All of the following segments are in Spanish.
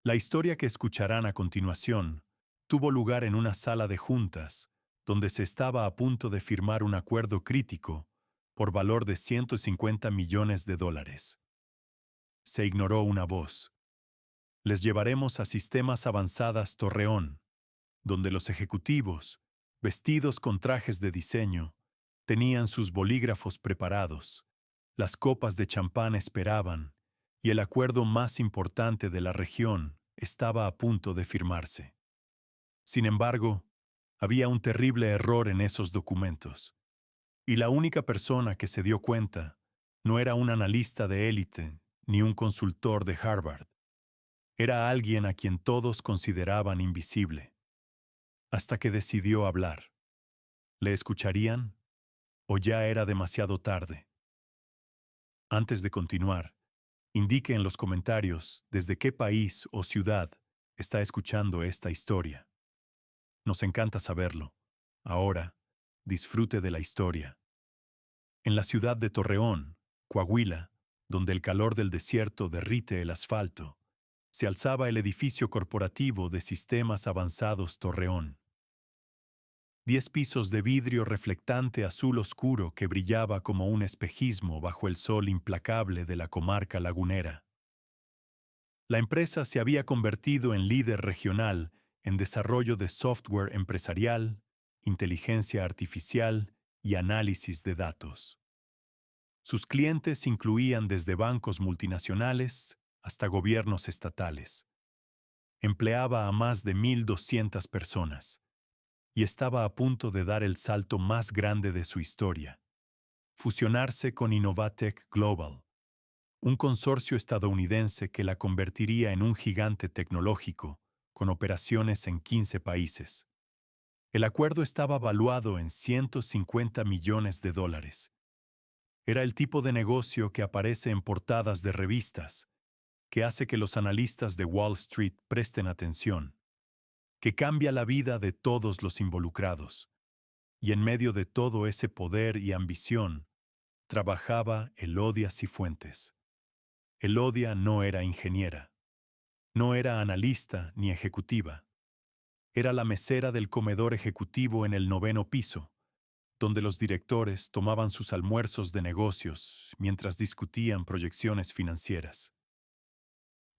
La historia que escucharán a continuación tuvo lugar en una sala de juntas, donde se estaba a punto de firmar un acuerdo crítico por valor de 150 millones de dólares. Se ignoró una voz. Les llevaremos a Sistemas Avanzadas Torreón, donde los ejecutivos, vestidos con trajes de diseño, tenían sus bolígrafos preparados, las copas de champán esperaban, y el acuerdo más importante de la región estaba a punto de firmarse. Sin embargo, había un terrible error en esos documentos, y la única persona que se dio cuenta no era un analista de élite ni un consultor de Harvard. Era alguien a quien todos consideraban invisible, hasta que decidió hablar. ¿Le escucharían? ¿O ya era demasiado tarde? Antes de continuar, indique en los comentarios desde qué país o ciudad está escuchando esta historia. Nos encanta saberlo. Ahora, disfrute de la historia. En la ciudad de Torreón, Coahuila, donde el calor del desierto derrite el asfalto, se alzaba el edificio corporativo de Sistemas Avanzados Torreón. 10 pisos de vidrio reflectante azul oscuro que brillaba como un espejismo bajo el sol implacable de la comarca lagunera. La empresa se había convertido en líder regional en desarrollo de software empresarial, inteligencia artificial y análisis de datos. Sus clientes incluían desde bancos multinacionales hasta gobiernos estatales. Empleaba a más de 1,200 personas y estaba a punto de dar el salto más grande de su historia: fusionarse con Innovatec Global, un consorcio estadounidense que la convertiría en un gigante tecnológico, con operaciones en 15 países. El acuerdo estaba valuado en 150 millones de dólares. Era el tipo de negocio que aparece en portadas de revistas, que hace que los analistas de Wall Street presten atención, que cambia la vida de todos los involucrados. Y en medio de todo ese poder y ambición, trabajaba Elodia Cifuentes. Elodia no era ingeniera, no era analista ni ejecutiva. Era la mesera del comedor ejecutivo en el 9º piso, donde los directores tomaban sus almuerzos de negocios mientras discutían proyecciones financieras.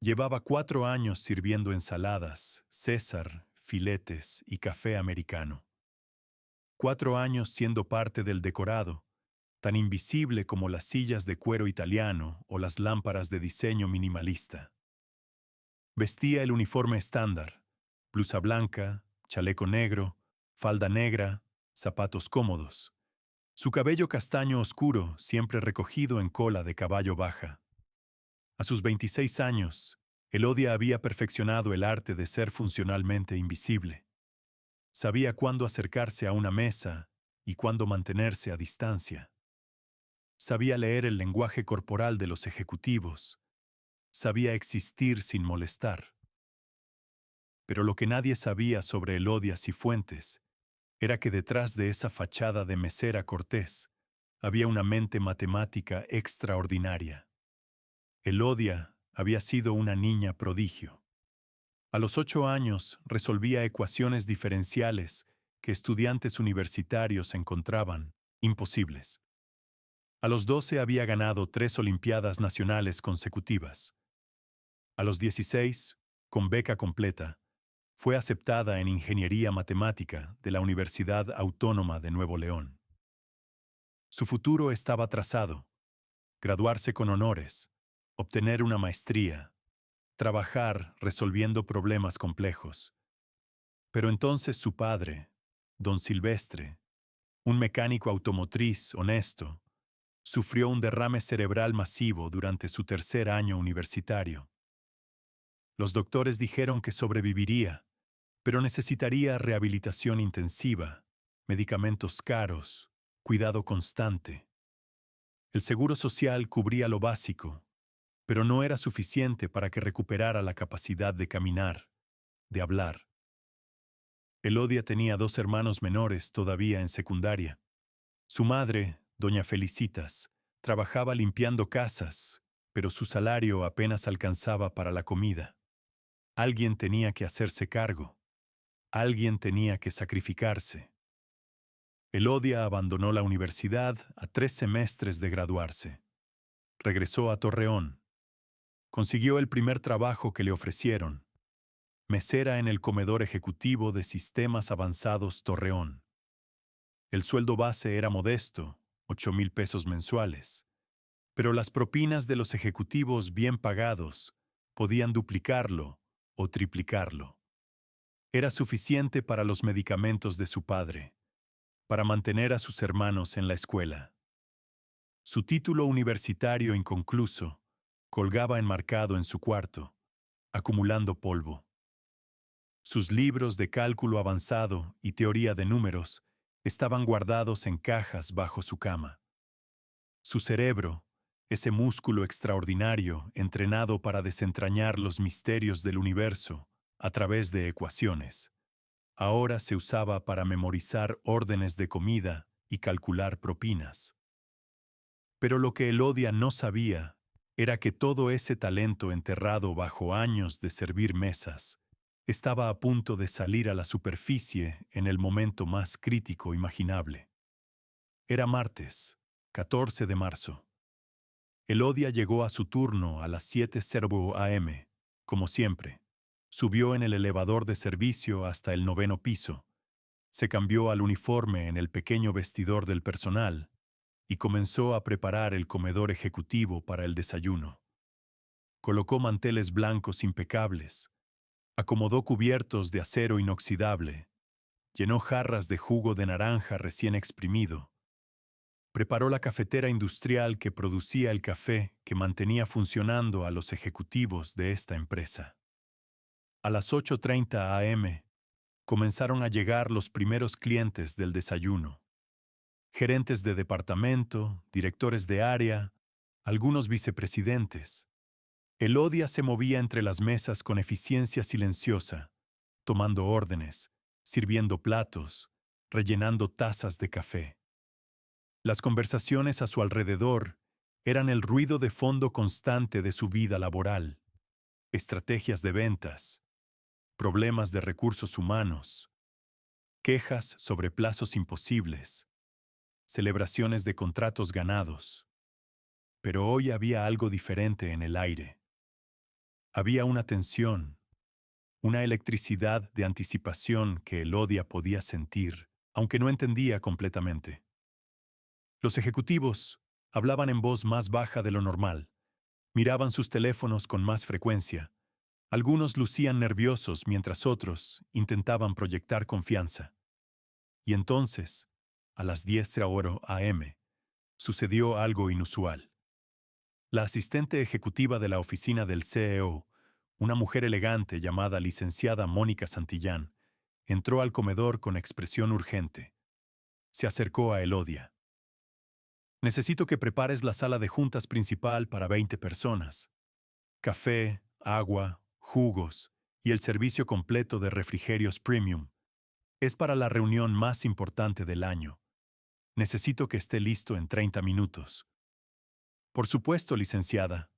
Llevaba 4 años sirviendo ensaladas, César, filetes y café americano. 4 años siendo parte del decorado, tan invisible como las sillas de cuero italiano o las lámparas de diseño minimalista. Vestía el uniforme estándar: blusa blanca, chaleco negro, falda negra, zapatos cómodos. Su cabello castaño oscuro siempre recogido en cola de caballo baja. A sus 26 años, Elodia había perfeccionado el arte de ser funcionalmente invisible. Sabía cuándo acercarse a una mesa y cuándo mantenerse a distancia. Sabía leer el lenguaje corporal de los ejecutivos. Sabía existir sin molestar. Pero lo que nadie sabía sobre Elodia Cifuentes era que detrás de esa fachada de mesera cortés había una mente matemática extraordinaria. Elodia había sido una niña prodigio. A los 8 años resolvía ecuaciones diferenciales que estudiantes universitarios encontraban imposibles. A los 12 había ganado 3 Olimpiadas Nacionales consecutivas. A los 16, con beca completa, fue aceptada en Ingeniería Matemática de la Universidad Autónoma de Nuevo León. Su futuro estaba trazado: graduarse con honores, obtener una maestría, trabajar resolviendo problemas complejos. Pero entonces su padre, don Silvestre, un mecánico automotriz honesto, sufrió un derrame cerebral masivo durante su tercer año universitario. Los doctores dijeron que sobreviviría, pero necesitaría rehabilitación intensiva, medicamentos caros, cuidado constante. El seguro social cubría lo básico, pero no era suficiente para que recuperara la capacidad de caminar, de hablar. Elodia tenía 2 hermanos menores todavía en secundaria. Su madre, doña Felicitas, trabajaba limpiando casas, pero su salario apenas alcanzaba para la comida. Alguien tenía que hacerse cargo. Alguien tenía que sacrificarse. Elodia abandonó la universidad a 3 semestres de graduarse. Regresó a Torreón. Consiguió el primer trabajo que le ofrecieron: mesera en el comedor ejecutivo de Sistemas Avanzados Torreón. El sueldo base era modesto, 8,000 pesos mensuales, pero las propinas de los ejecutivos bien pagados podían duplicarlo o triplicarlo. Era suficiente para los medicamentos de su padre, para mantener a sus hermanos en la escuela. Su título universitario inconcluso colgaba enmarcado en su cuarto, acumulando polvo. Sus libros de cálculo avanzado y teoría de números estaban guardados en cajas bajo su cama. Su cerebro, ese músculo extraordinario entrenado para desentrañar los misterios del universo a través de ecuaciones, ahora se usaba para memorizar órdenes de comida y calcular propinas. Pero lo que Elodia no sabía era que todo ese talento enterrado bajo años de servir mesas estaba a punto de salir a la superficie en el momento más crítico imaginable. Era martes, 14 de marzo. Elodia llegó a su turno a las 7:00 am, como siempre. Subió en el elevador de servicio hasta el 9º piso. Se cambió al uniforme en el pequeño vestidor del personal y comenzó a preparar el comedor ejecutivo para el desayuno. Colocó manteles blancos impecables, acomodó cubiertos de acero inoxidable, llenó jarras de jugo de naranja recién exprimido, preparó la cafetera industrial que producía el café que mantenía funcionando a los ejecutivos de esta empresa. A las 8:30 am, comenzaron a llegar los primeros clientes del desayuno: gerentes de departamento, directores de área, algunos vicepresidentes. Elodia se movía entre las mesas con eficiencia silenciosa, tomando órdenes, sirviendo platos, rellenando tazas de café. Las conversaciones a su alrededor eran el ruido de fondo constante de su vida laboral: estrategias de ventas, problemas de recursos humanos, quejas sobre plazos imposibles, celebraciones de contratos ganados. Pero hoy había algo diferente en el aire. Había una tensión, una electricidad de anticipación que Elodia podía sentir, aunque no entendía completamente. Los ejecutivos hablaban en voz más baja de lo normal, miraban sus teléfonos con más frecuencia. Algunos lucían nerviosos mientras otros intentaban proyectar confianza. Y entonces, a las 10:00 am, sucedió algo inusual. La asistente ejecutiva de la oficina del CEO, una mujer elegante llamada licenciada Mónica Santillán, entró al comedor con expresión urgente. Se acercó a Elodia. «Necesito que prepares la sala de juntas principal para 20 personas. Café, agua, jugos y el servicio completo de refrigerios premium. Es para la reunión más importante del año. Necesito que esté listo en 30 minutos». «Por supuesto, licenciada.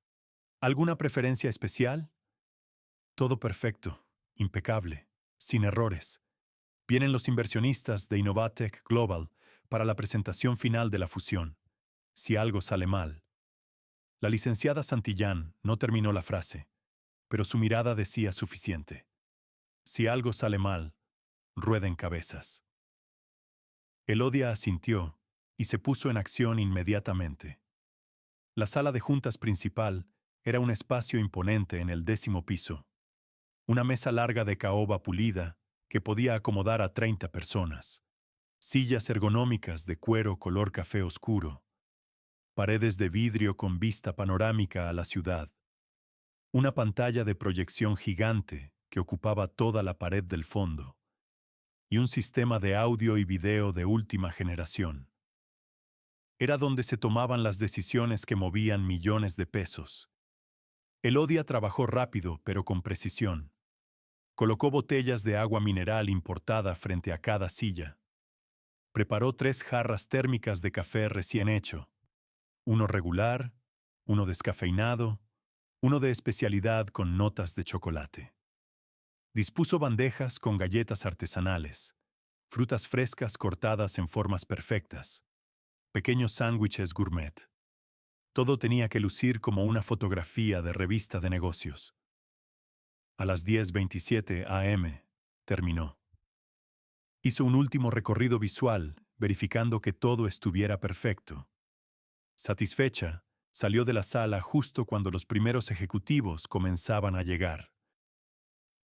¿Alguna preferencia especial?» «Todo perfecto, impecable, sin errores. Vienen los inversionistas de Innovatech Global para la presentación final de la fusión. Si algo sale mal». La licenciada Santillán no terminó la frase, pero su mirada decía suficiente. Si algo sale mal, rueden cabezas. Elodia asintió y se puso en acción inmediatamente. La sala de juntas principal era un espacio imponente en el 10º piso. Una mesa larga de caoba pulida que podía acomodar a 30 personas. Sillas ergonómicas de cuero color café oscuro. Paredes de vidrio con vista panorámica a la ciudad. Una pantalla de proyección gigante que ocupaba toda la pared del fondo. Y un sistema de audio y video de última generación. Era donde se tomaban las decisiones que movían millones de pesos. Elodia trabajó rápido, pero con precisión. Colocó botellas de agua mineral importada frente a cada silla. Preparó 3 jarras térmicas de café recién hecho. Uno regular, uno descafeinado, uno de especialidad con notas de chocolate. Dispuso bandejas con galletas artesanales, frutas frescas cortadas en formas perfectas, pequeños sándwiches gourmet. Todo tenía que lucir como una fotografía de revista de negocios. A las 10:27 a.m. terminó. Hizo un último recorrido visual, verificando que todo estuviera perfecto. Satisfecha, salió de la sala justo cuando los primeros ejecutivos comenzaban a llegar.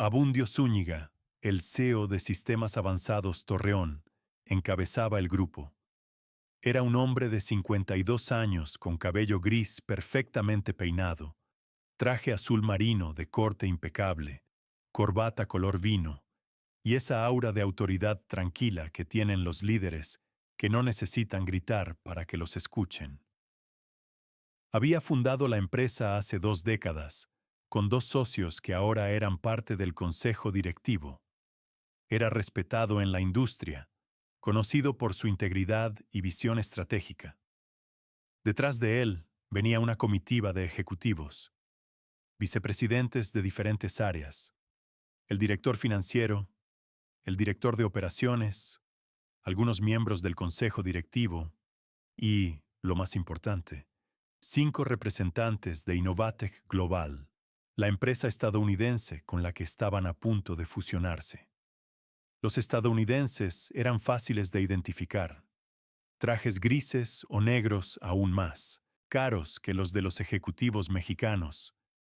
Abundio Zúñiga, el CEO de Sistemas Avanzados Torreón, encabezaba el grupo. Era un hombre de 52 años con cabello gris perfectamente peinado, traje azul marino de corte impecable, corbata color vino, y esa aura de autoridad tranquila que tienen los líderes que no necesitan gritar para que los escuchen. Había fundado la empresa hace 2 décadas, con 2 socios que ahora eran parte del consejo directivo. Era respetado en la industria, conocido por su integridad y visión estratégica. Detrás de él venía una comitiva de ejecutivos, vicepresidentes de diferentes áreas, el director financiero, el director de operaciones, algunos miembros del consejo directivo y, lo más importante, 5 representantes de Innovatec Global, la empresa estadounidense con la que estaban a punto de fusionarse. Los estadounidenses eran fáciles de identificar, trajes grises o negros aún más, caros que los de los ejecutivos mexicanos,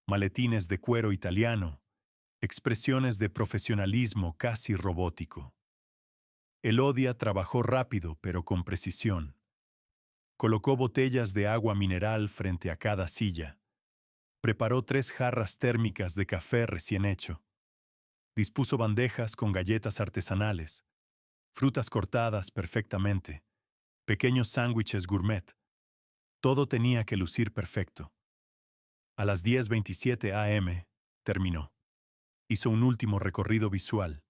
maletines de cuero italiano, expresiones de profesionalismo casi robótico. Elodia trabajó rápido pero con precisión. Colocó botellas de agua mineral frente a cada silla. Preparó 3 jarras térmicas de café recién hecho. Dispuso bandejas con galletas artesanales, frutas cortadas perfectamente, pequeños sándwiches gourmet. Todo tenía que lucir perfecto. A las 10:27 a.m. terminó. Hizo un último recorrido visual.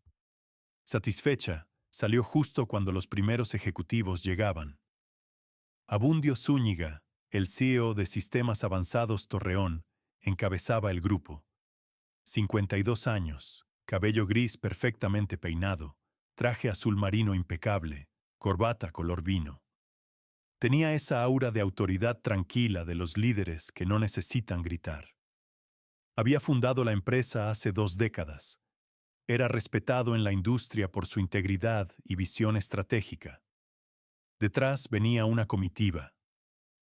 Satisfecha, salió justo cuando los primeros ejecutivos llegaban. Abundio Zúñiga, el CEO de Sistemas Avanzados Torreón, encabezaba el grupo. 52 años, cabello gris perfectamente peinado, traje azul marino impecable, corbata color vino. Tenía esa aura de autoridad tranquila de los líderes que no necesitan gritar. Había fundado la empresa hace 2 décadas. Era respetado en la industria por su integridad y visión estratégica. Detrás venía una comitiva,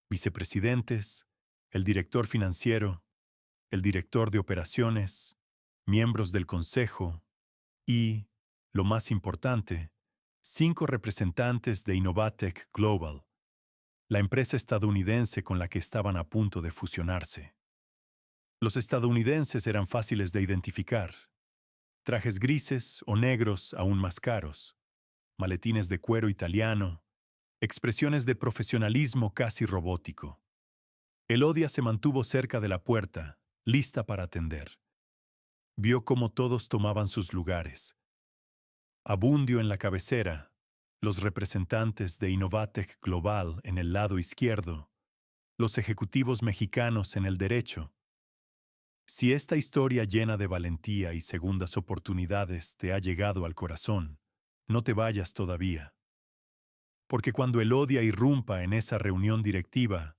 vicepresidentes, el director financiero, el director de operaciones, miembros del consejo y, lo más importante, 5 representantes de Innovatec Global, la empresa estadounidense con la que estaban a punto de fusionarse. Los estadounidenses eran fáciles de identificar, trajes grises o negros aún más caros, maletines de cuero italiano, expresiones de profesionalismo casi robótico. Elodia se mantuvo cerca de la puerta, lista para atender. Vio cómo todos tomaban sus lugares. Abundio en la cabecera, los representantes de Innovatec Global en el lado izquierdo, los ejecutivos mexicanos en el derecho. Si esta historia llena de valentía y segundas oportunidades te ha llegado al corazón, no te vayas todavía. Porque cuando Elodia irrumpa en esa reunión directiva,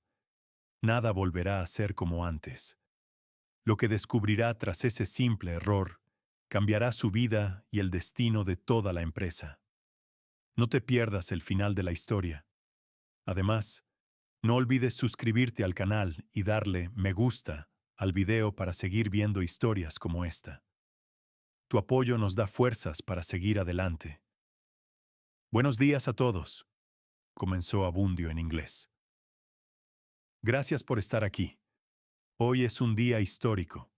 nada volverá a ser como antes. Lo que descubrirá tras ese simple error cambiará su vida y el destino de toda la empresa. No te pierdas el final de la historia. Además, no olvides suscribirte al canal y darle me gusta al video para seguir viendo historias como esta. Tu apoyo nos da fuerzas para seguir adelante. Buenos días a todos, comenzó Abundio en inglés. Gracias por estar aquí. Hoy es un día histórico.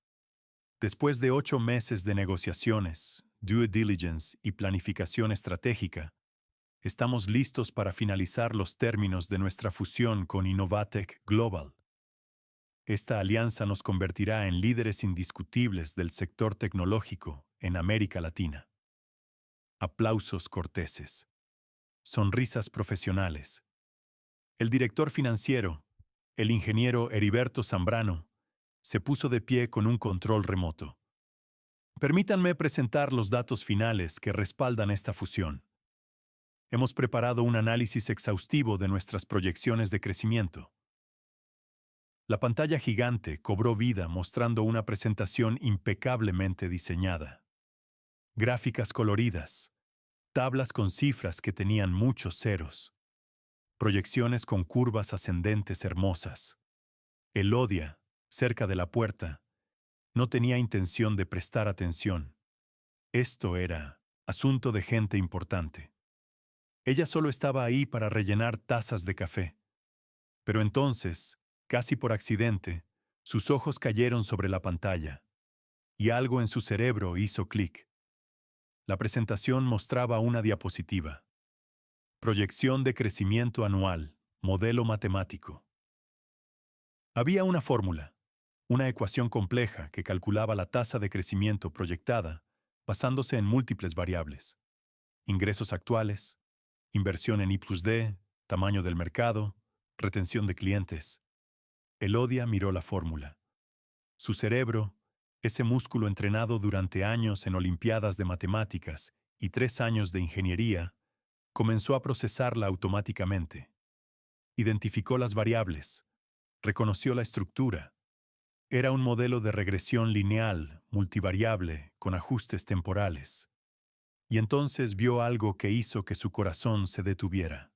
Después de 8 meses de negociaciones, due diligence y planificación estratégica, estamos listos para finalizar los términos de nuestra fusión con Innovatec Global. Esta alianza nos convertirá en líderes indiscutibles del sector tecnológico en América Latina. Aplausos corteses. Sonrisas profesionales. El director financiero, el ingeniero Heriberto Zambrano, se puso de pie con un control remoto. Permítanme presentar los datos finales que respaldan esta fusión. Hemos preparado un análisis exhaustivo de nuestras proyecciones de crecimiento. La pantalla gigante cobró vida mostrando una presentación impecablemente diseñada. Gráficas coloridas, tablas con cifras que tenían muchos ceros, proyecciones con curvas ascendentes hermosas. Elodia, cerca de la puerta, no tenía intención de prestar atención. Esto era asunto de gente importante. Ella solo estaba ahí para rellenar tazas de café. Pero entonces, casi por accidente, sus ojos cayeron sobre la pantalla, y algo en su cerebro hizo clic. La presentación mostraba una diapositiva. Proyección de crecimiento anual, modelo matemático. Había una fórmula, una ecuación compleja que calculaba la tasa de crecimiento proyectada basándose en múltiples variables. Ingresos actuales, inversión en I+D, tamaño del mercado, retención de clientes. Elodia miró la fórmula. Su cerebro, ese músculo entrenado durante años en olimpiadas de matemáticas y 3 años de ingeniería, comenzó a procesarla automáticamente. Identificó las variables, reconoció la estructura. Era un modelo de regresión lineal, multivariable, con ajustes temporales. Y entonces vio algo que hizo que su corazón se detuviera.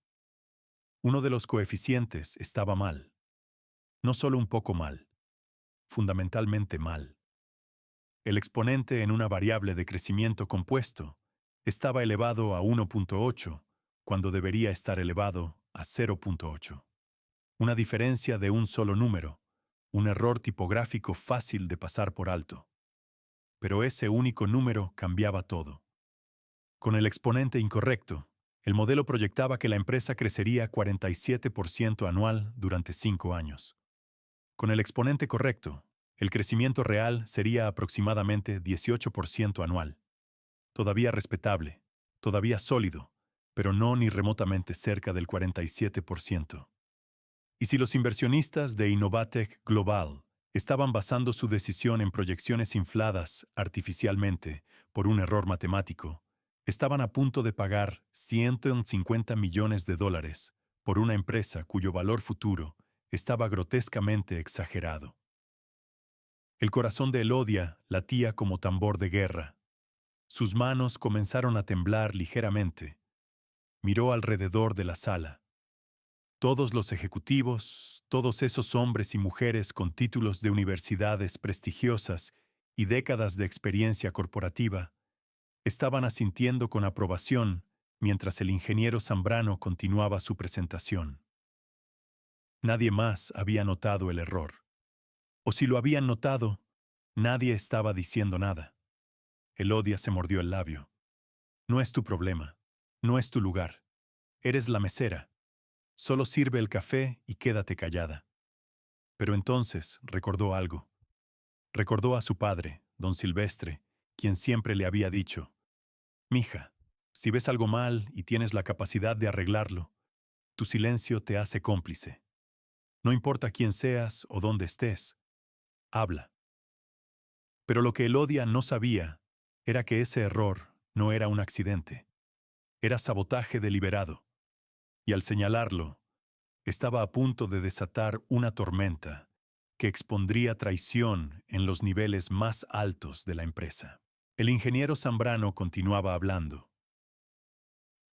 Uno de los coeficientes estaba mal. No solo un poco mal, fundamentalmente mal. El exponente en una variable de crecimiento compuesto estaba elevado a 1.8, cuando debería estar elevado a 0.8. Una diferencia de un solo número, un error tipográfico fácil de pasar por alto. Pero ese único número cambiaba todo. Con el exponente incorrecto, el modelo proyectaba que la empresa crecería 47% anual durante 5 años. Con el exponente correcto, el crecimiento real sería aproximadamente 18% anual. Todavía respetable, todavía sólido, pero no ni remotamente cerca del 47%. Y si los inversionistas de Innovatec Global estaban basando su decisión en proyecciones infladas artificialmente por un error matemático, estaban a punto de pagar $150 millones por una empresa cuyo valor futuro estaba grotescamente exagerado. El corazón de Elodia latía como tambor de guerra. Sus manos comenzaron a temblar ligeramente. Miró alrededor de la sala. Todos los ejecutivos, todos esos hombres y mujeres con títulos de universidades prestigiosas y décadas de experiencia corporativa, estaban asintiendo con aprobación mientras el ingeniero Zambrano continuaba su presentación. Nadie más había notado el error. O si lo habían notado, nadie estaba diciendo nada. Elodia se mordió el labio. No es tu problema. No es tu lugar. Eres la mesera. Solo sirve el café y quédate callada. Pero entonces recordó algo. Recordó a su padre, don Silvestre, quien siempre le había dicho: «Mija, si ves algo mal y tienes la capacidad de arreglarlo, tu silencio te hace cómplice. No importa quién seas o dónde estés, habla». Pero lo que Elodia no sabía era que ese error no era un accidente. Era sabotaje deliberado. Y al señalarlo, estaba a punto de desatar una tormenta que expondría traición en los niveles más altos de la empresa. El ingeniero Zambrano continuaba hablando.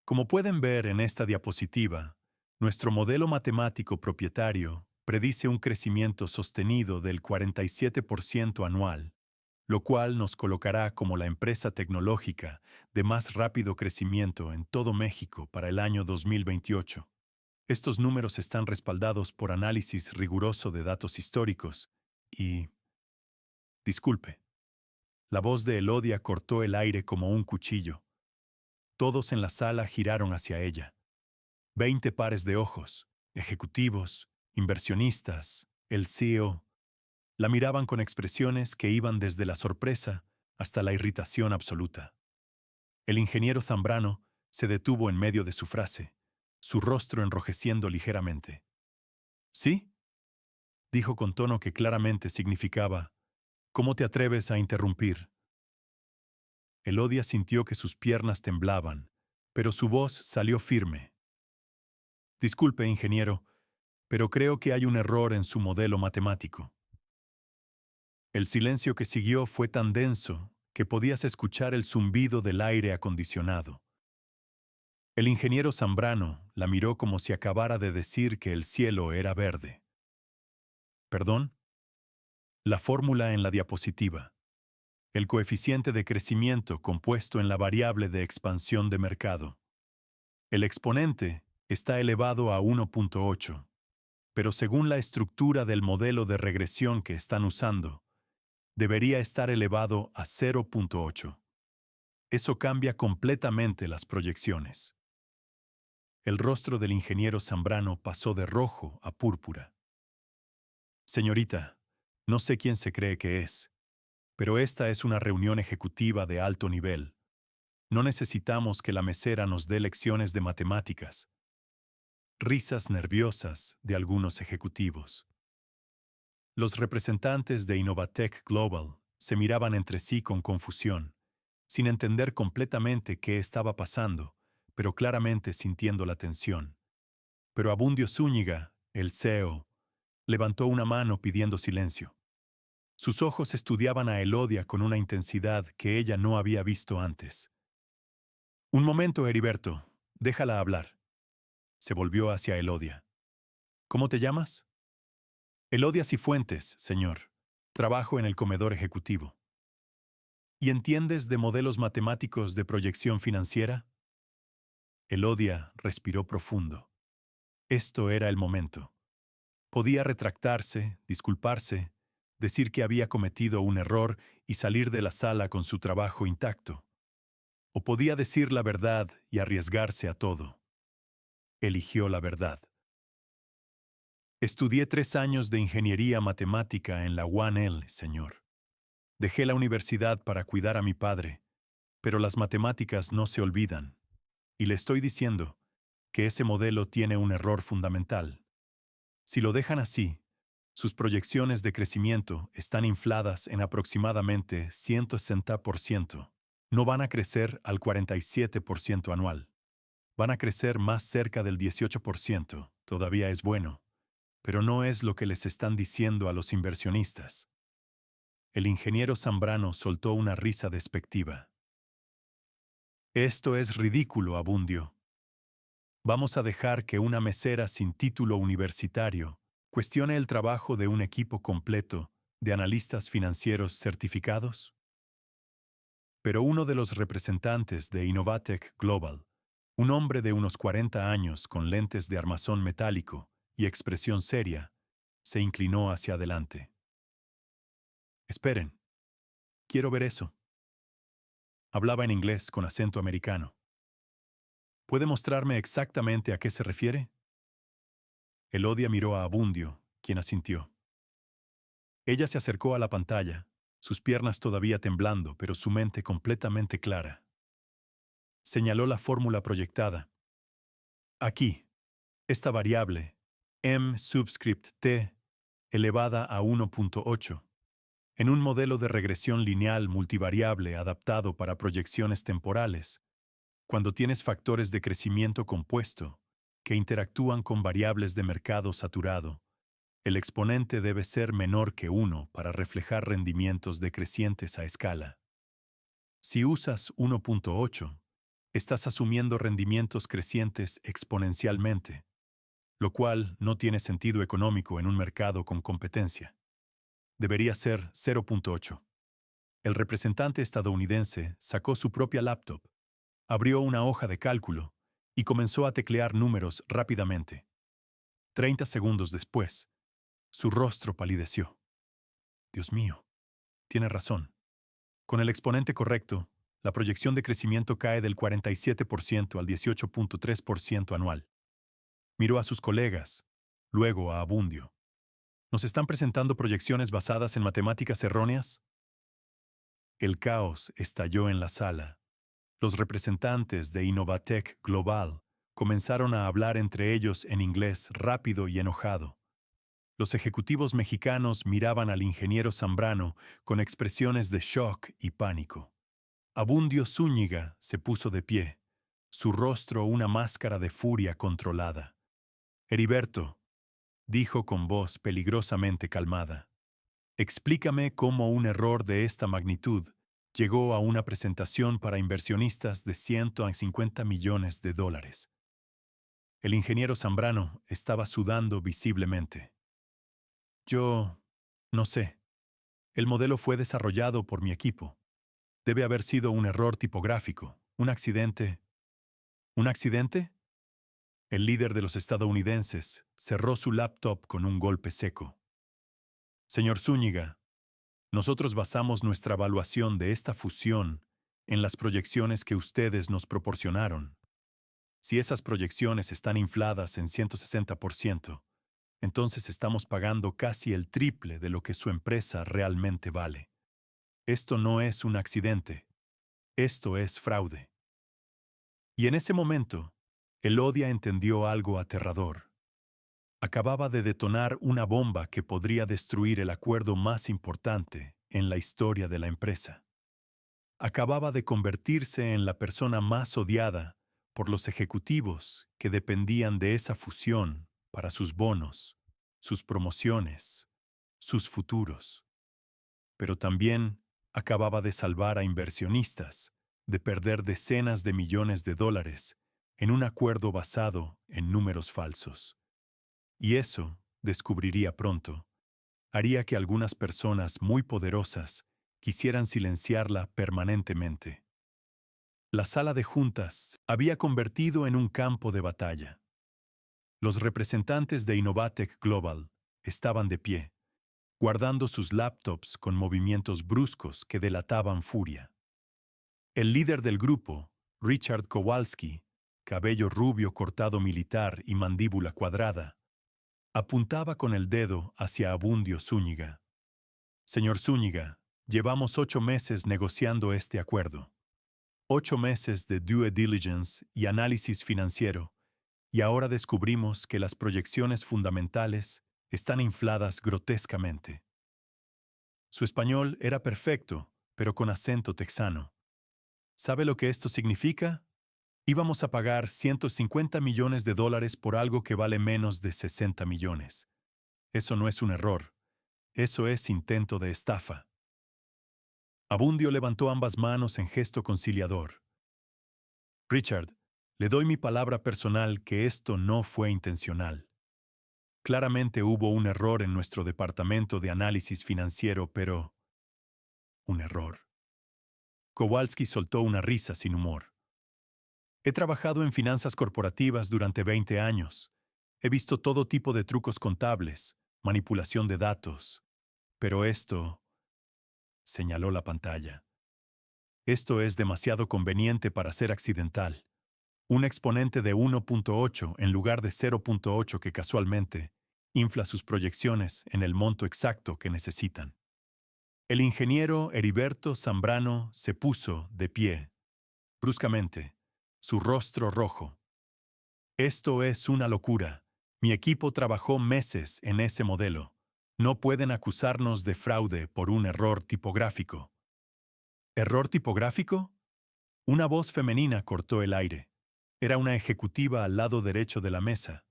Como pueden ver en esta diapositiva, nuestro modelo matemático propietario predice un crecimiento sostenido del 47% anual, lo cual nos colocará como la empresa tecnológica de más rápido crecimiento en todo México para el año 2028. Estos números están respaldados por análisis riguroso de datos históricos y... Disculpe. La voz de Elodia cortó el aire como un cuchillo. Todos en la sala giraron hacia ella. 20 pares de ojos, ejecutivos, inversionistas, el CEO, la miraban con expresiones que iban desde la sorpresa hasta la irritación absoluta. El ingeniero Zambrano se detuvo en medio de su frase, su rostro enrojeciendo ligeramente. «¿Sí?», dijo con tono que claramente significaba: «¿Cómo te atreves a interrumpir?». Elodia sintió que sus piernas temblaban, pero su voz salió firme. Disculpe, ingeniero, pero creo que hay un error en su modelo matemático. El silencio que siguió fue tan denso que podías escuchar el zumbido del aire acondicionado. El ingeniero Zambrano la miró como si acabara de decir que el cielo era verde. ¿Perdón? La fórmula en la diapositiva. El coeficiente de crecimiento compuesto en la variable de expansión de mercado. El exponente está elevado a 1.8, pero según la estructura del modelo de regresión que están usando, debería estar elevado a 0.8. Eso cambia completamente las proyecciones. El rostro del ingeniero Zambrano pasó de rojo a púrpura. Señorita, no sé quién se cree que es, pero esta es una reunión ejecutiva de alto nivel. No necesitamos que la mesera nos dé lecciones de matemáticas. Risas nerviosas de algunos ejecutivos. Los representantes de Innovatech Global se miraban entre sí con confusión, sin entender completamente qué estaba pasando, pero claramente sintiendo la tensión. Pero Abundio Zúñiga, el CEO, levantó una mano pidiendo silencio. Sus ojos estudiaban a Elodia con una intensidad que ella no había visto antes. Un momento, Heriberto, déjala hablar. Se volvió hacia Elodia. ¿Cómo te llamas? Elodia Cifuentes, señor. Trabajo en el comedor ejecutivo. ¿Y entiendes de modelos matemáticos de proyección financiera? Elodia respiró profundo. Esto era el momento. Podía retractarse, disculparse, decir que había cometido un error y salir de la sala con su trabajo intacto. O podía decir la verdad y arriesgarse a todo. Eligió la verdad. Estudié 3 años de ingeniería matemática en la UNL, señor. Dejé la universidad para cuidar a mi padre, pero las matemáticas no se olvidan. Y le estoy diciendo que ese modelo tiene un error fundamental. Si lo dejan así, sus proyecciones de crecimiento están infladas en aproximadamente 160%. No van a crecer al 47% anual. Van a crecer más cerca del 18%. Todavía es bueno, pero no es lo que les están diciendo a los inversionistas. El ingeniero Zambrano soltó una risa despectiva. Esto es ridículo, Abundio. Vamos a dejar que una mesera sin título universitario cuestione el trabajo de un equipo completo de analistas financieros certificados. Pero uno de los representantes de Innovatech Global, un hombre de unos 40 años con lentes de armazón metálico y expresión seria, se inclinó hacia adelante. Esperen, quiero ver eso. Hablaba en inglés con acento americano. ¿Puede mostrarme exactamente a qué se refiere? Elodia miró a Abundio, quien asintió. Ella se acercó a la pantalla, sus piernas todavía temblando, pero su mente completamente clara. Señaló la fórmula proyectada. Aquí, esta variable, m subscript t, elevada a 1.8, en un modelo de regresión lineal multivariable adaptado para proyecciones temporales, cuando tienes factores de crecimiento compuesto que interactúan con variables de mercado saturado, el exponente debe ser menor que 1 para reflejar rendimientos decrecientes a escala. Si usas 1.8, estás asumiendo rendimientos crecientes exponencialmente, lo cual no tiene sentido económico en un mercado con competencia. Debería ser 0.8. El representante estadounidense sacó su propia laptop, abrió una hoja de cálculo y comenzó a teclear números rápidamente. 30 segundos después, su rostro palideció. Dios mío, tiene razón. Con el exponente correcto, la proyección de crecimiento cae del 47% al 18.3% anual. Miró a sus colegas, luego a Abundio. ¿Nos están presentando proyecciones basadas en matemáticas erróneas? El caos estalló en la sala. Los representantes de Innovatech Global comenzaron a hablar entre ellos en inglés rápido y enojado. Los ejecutivos mexicanos miraban al ingeniero Zambrano con expresiones de shock y pánico. Abundio Zúñiga se puso de pie, su rostro una máscara de furia controlada. Heriberto, dijo con voz peligrosamente calmada, explícame cómo un error de esta magnitud llegó a una presentación para inversionistas de $150 millones. El ingeniero Zambrano estaba sudando visiblemente. Yo no sé. El modelo fue desarrollado por mi equipo. Debe haber sido un error tipográfico, un accidente. ¿Un accidente? El líder de los estadounidenses cerró su laptop con un golpe seco. Señor Zúñiga, nosotros basamos nuestra evaluación de esta fusión en las proyecciones que ustedes nos proporcionaron. Si esas proyecciones están infladas en 160%, entonces estamos pagando casi el triple de lo que su empresa realmente vale. Esto no es un accidente. Esto es fraude. Y en ese momento, Elodia entendió algo aterrador. Acababa de detonar una bomba que podría destruir el acuerdo más importante en la historia de la empresa. Acababa de convertirse en la persona más odiada por los ejecutivos que dependían de esa fusión para sus bonos, sus promociones, sus futuros. Pero también acababa de salvar a inversionistas de perder decenas de millones de dólares en un acuerdo basado en números falsos. Y eso, descubriría pronto, haría que algunas personas muy poderosas quisieran silenciarla permanentemente. La sala de juntas había convertido en un campo de batalla. Los representantes de Innovatec Global estaban de pie, guardando sus laptops con movimientos bruscos que delataban furia. El líder del grupo, Richard Kowalski, cabello rubio cortado militar y mandíbula cuadrada, apuntaba con el dedo hacia Abundio Zúñiga. Señor Zúñiga, llevamos 8 meses negociando este acuerdo. 8 meses de due diligence y análisis financiero, y ahora descubrimos que las proyecciones fundamentales están infladas grotescamente. Su español era perfecto, pero con acento texano. ¿Sabe lo que esto significa? Íbamos a pagar $150 millones por algo que vale menos de 60 millones. Eso no es un error. Eso es intento de estafa. Abundio levantó ambas manos en gesto conciliador. Richard, le doy mi palabra personal que esto no fue intencional. Claramente hubo un error en nuestro departamento de análisis financiero, pero... un error. Kowalski soltó una risa sin humor. He trabajado en finanzas corporativas durante 20 años. He visto todo tipo de trucos contables, manipulación de datos. Pero esto... señaló la pantalla. Esto es demasiado conveniente para ser accidental. Un exponente de 1.8 en lugar de 0.8 que casualmente infla sus proyecciones en el monto exacto que necesitan. El ingeniero Heriberto Zambrano se puso de pie, bruscamente, su rostro rojo. Esto es una locura. Mi equipo trabajó meses en ese modelo. No pueden acusarnos de fraude por un error tipográfico. ¿Error tipográfico? Una voz femenina cortó el aire. Era una ejecutiva al lado derecho de la mesa,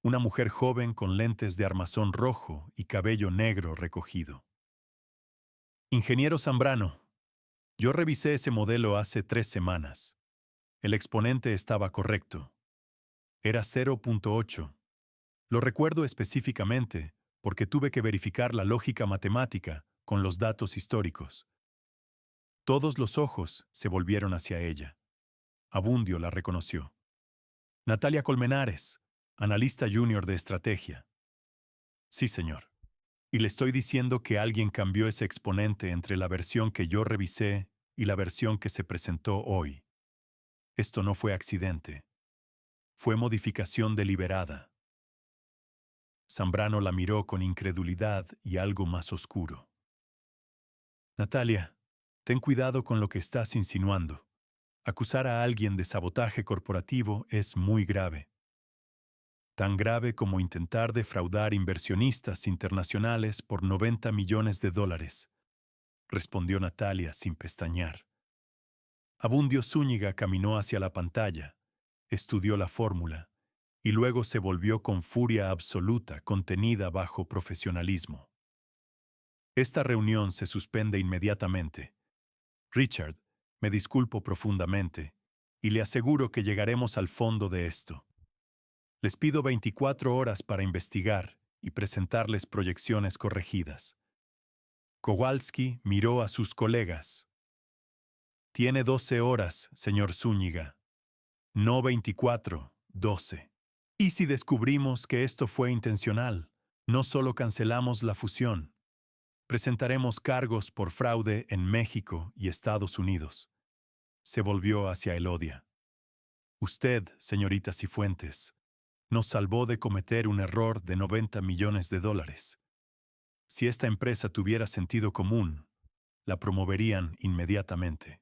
una mujer joven con lentes de armazón rojo y cabello negro recogido. Ingeniero Zambrano, yo revisé ese modelo hace 3 semanas. El exponente estaba correcto. Era 0.8. Lo recuerdo específicamente porque tuve que verificar la lógica matemática con los datos históricos. Todos los ojos se volvieron hacia ella. Abundio la reconoció. Natalia Colmenares, analista junior de estrategia. Sí, señor. Y le estoy diciendo que alguien cambió ese exponente entre la versión que yo revisé y la versión que se presentó hoy. Esto no fue accidente. Fue modificación deliberada. Zambrano la miró con incredulidad y algo más oscuro. Natalia, ten cuidado con lo que estás insinuando. Acusar a alguien de sabotaje corporativo es muy grave. Tan grave como intentar defraudar inversionistas internacionales por $90 millones, respondió Natalia sin pestañear. Abundio Zúñiga caminó hacia la pantalla, estudió la fórmula, y luego se volvió con furia absoluta contenida bajo profesionalismo. Esta reunión se suspende inmediatamente. Richard, me disculpo profundamente, y le aseguro que llegaremos al fondo de esto. Les pido 24 horas para investigar y presentarles proyecciones corregidas. Kowalski miró a sus colegas. Tiene 12 horas, señor Zúñiga. No 24, 12. Y si descubrimos que esto fue intencional, no solo cancelamos la fusión, presentaremos cargos por fraude en México y Estados Unidos. Se volvió hacia Elodia. Usted, señorita Cifuentes, nos salvó de cometer un error de 90 millones de dólares. Si esta empresa tuviera sentido común, la promoverían inmediatamente.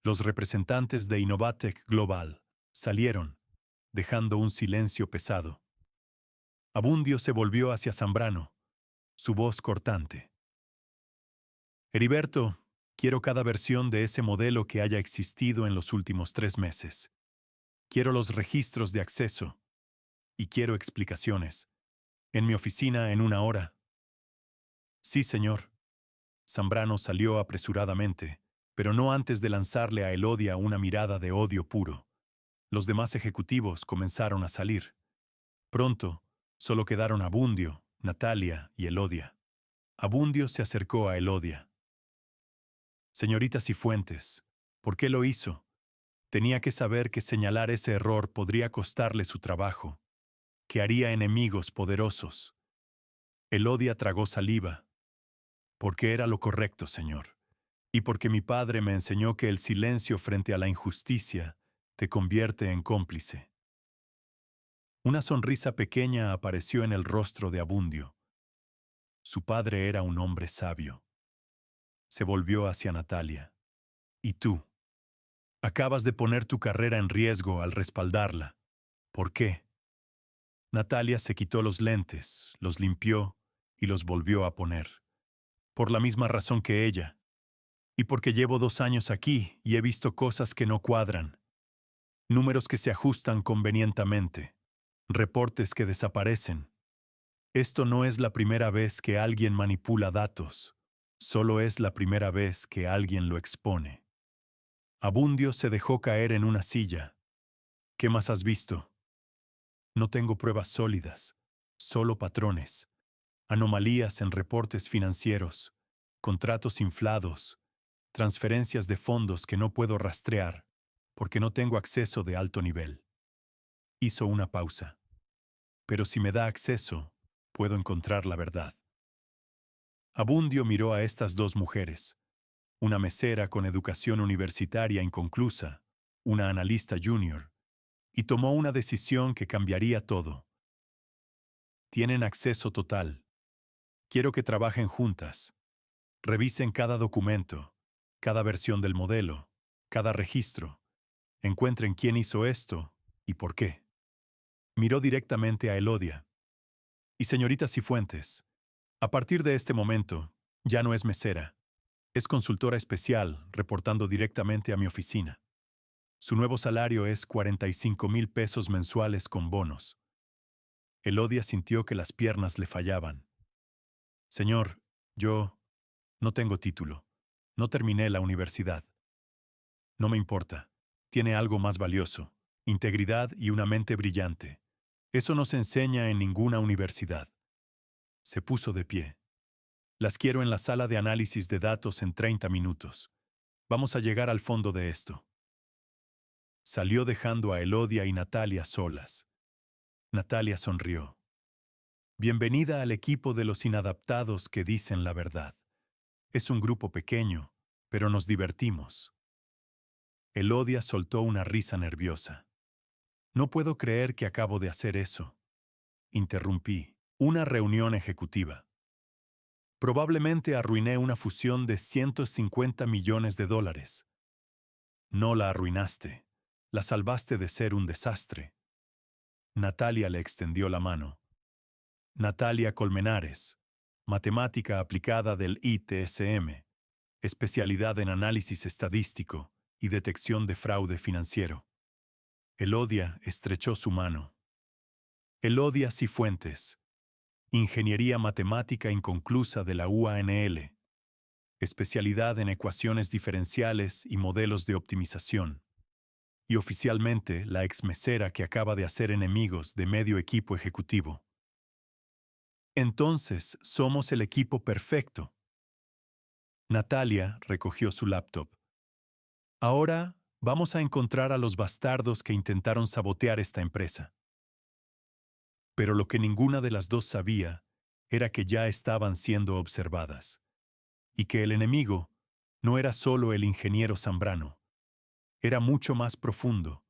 Los representantes de Innovatec Global salieron, dejando un silencio pesado. Abundio se volvió hacia Zambrano, su voz cortante. Heriberto, quiero cada versión de ese modelo que haya existido en los últimos 3 meses. Quiero los registros de acceso. Y quiero explicaciones. En mi oficina en 1 hora. Sí, señor. Zambrano salió apresuradamente, pero no antes de lanzarle a Elodia una mirada de odio puro. Los demás ejecutivos comenzaron a salir. Pronto, solo quedaron Abundio, Natalia y Elodia. Abundio se acercó a Elodia. Señorita Cifuentes, ¿por qué lo hizo? Tenía que saber que señalar ese error podría costarle su trabajo, que haría enemigos poderosos. Elodia tragó saliva. Porque era lo correcto, señor. Y porque mi padre me enseñó que el silencio frente a la injusticia te convierte en cómplice. Una sonrisa pequeña apareció en el rostro de Abundio. Su padre era un hombre sabio. Se volvió hacia Natalia. ¿Y tú? Acabas de poner tu carrera en riesgo al respaldarla. ¿Por qué? Natalia se quitó los lentes, los limpió y los volvió a poner. Por la misma razón que ella. Y porque llevo 2 años aquí y he visto cosas que no cuadran. Números que se ajustan convenientemente. Reportes que desaparecen. Esto no es la primera vez que alguien manipula datos. Solo es la primera vez que alguien lo expone. Abundio se dejó caer en una silla. ¿Qué más has visto? No tengo pruebas sólidas, solo patrones. Anomalías en reportes financieros, contratos inflados, transferencias de fondos que no puedo rastrear porque no tengo acceso de alto nivel. Hizo una pausa. Pero si me da acceso, puedo encontrar la verdad. Abundio miró a estas 2 mujeres, una mesera con educación universitaria inconclusa, una analista junior, y tomó una decisión que cambiaría todo. Tienen acceso total. Quiero que trabajen juntas. Revisen cada documento, cada versión del modelo, cada registro. Encuentren quién hizo esto y por qué. Miró directamente a Elodia. Y señorita Cifuentes, a partir de este momento, ya no es mesera. Es consultora especial, reportando directamente a mi oficina. Su nuevo salario es 45,000 pesos mensuales con bonos. Elodia sintió que las piernas le fallaban. Señor, yo no tengo título. No terminé la universidad. No me importa. Tiene algo más valioso: integridad y una mente brillante. Eso no se enseña en ninguna universidad. Se puso de pie. Las quiero en la sala de análisis de datos en 30 minutos. Vamos a llegar al fondo de esto. Salió dejando a Elodia y Natalia solas. Natalia sonrió. Bienvenida al equipo de los inadaptados que dicen la verdad. Es un grupo pequeño, pero nos divertimos. Elodia soltó una risa nerviosa. No puedo creer que acabo de hacer eso. Interrumpí. Una reunión ejecutiva. Probablemente arruiné una fusión de 150 millones de dólares. No la arruinaste. La salvaste de ser un desastre. Natalia le extendió la mano. Natalia Colmenares, matemática aplicada del ITSM, especialidad en análisis estadístico, y detección de fraude financiero. Elodia estrechó su mano. Elodia Cifuentes, Ingeniería Matemática Inconclusa de la UANL, especialidad en ecuaciones diferenciales y modelos de optimización. Y oficialmente la exmesera que acaba de hacer enemigos de medio equipo ejecutivo. Entonces, somos el equipo perfecto. Natalia recogió su laptop. Ahora vamos a encontrar a los bastardos que intentaron sabotear esta empresa. Pero lo que ninguna de las dos sabía era que ya estaban siendo observadas, y que el enemigo no era solo el ingeniero Zambrano, era mucho más profundo,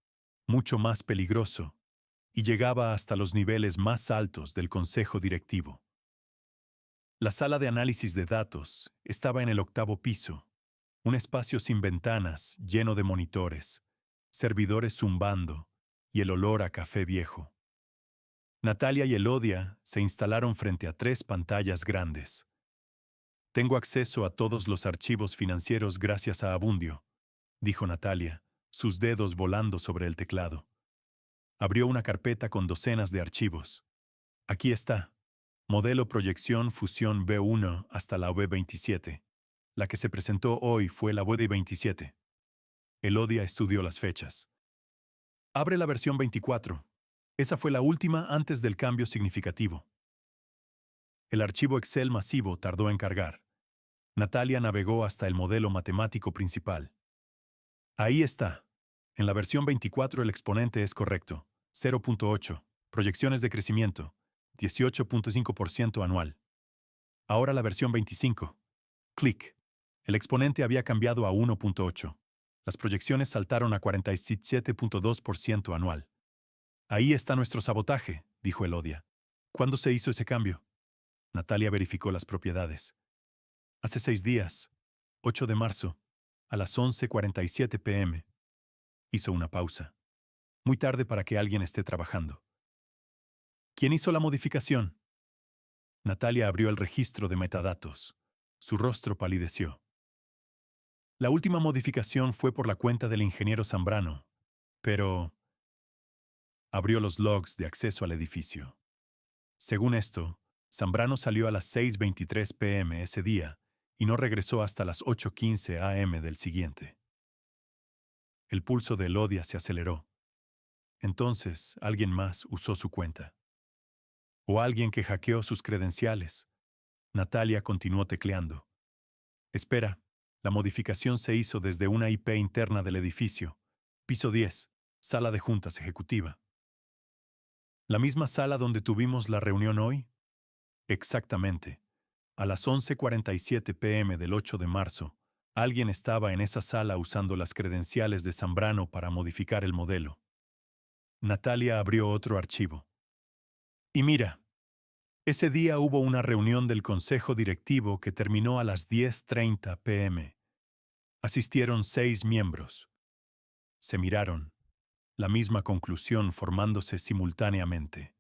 mucho más peligroso, y llegaba hasta los niveles más altos del consejo directivo. La sala de análisis de datos estaba en el 8º piso, un espacio sin ventanas, lleno de monitores, servidores zumbando y el olor a café viejo. Natalia y Elodia se instalaron frente a 3 pantallas grandes. Tengo acceso a todos los archivos financieros gracias a Abundio, dijo Natalia, sus dedos volando sobre el teclado. Abrió una carpeta con docenas de archivos. Aquí está. Modelo Proyección Fusión B1 hasta la B27. La que se presentó hoy fue la B27. Elodia estudió las fechas. Abre la versión 24. Esa fue la última antes del cambio significativo. El archivo Excel masivo tardó en cargar. Natalia navegó hasta el modelo matemático principal. Ahí está. En la versión 24 el exponente es correcto. 0.8. Proyecciones de crecimiento. 18.5% anual. Ahora la versión 25. Clic. El exponente había cambiado a 1.8. Las proyecciones saltaron a 47.2% anual. Ahí está nuestro sabotaje, dijo Elodia. ¿Cuándo se hizo ese cambio? Natalia verificó las propiedades. Hace 6 días, 8 de marzo, a las 11:47 p.m. Hizo una pausa. Muy tarde para que alguien esté trabajando. ¿Quién hizo la modificación? Natalia abrió el registro de metadatos. Su rostro palideció. La última modificación fue por la cuenta del ingeniero Zambrano, pero abrió los logs de acceso al edificio. Según esto, Zambrano salió a las 6:23 p.m. ese día y no regresó hasta las 8:15 a.m. del siguiente. El pulso de Elodia se aceleró. Entonces, alguien más usó su cuenta. O alguien que hackeó sus credenciales. Natalia continuó tecleando. Espera, la modificación se hizo desde una IP interna del edificio. Piso 10, sala de juntas ejecutiva. ¿La misma sala donde tuvimos la reunión hoy? Exactamente. A las 11:47 p.m. del 8 de marzo, alguien estaba en esa sala usando las credenciales de Zambrano para modificar el modelo. Natalia abrió otro archivo. Y mira, ese día hubo una reunión del consejo directivo que terminó a las 10:30 p.m. Asistieron 6 miembros. Se miraron, la misma conclusión formándose simultáneamente.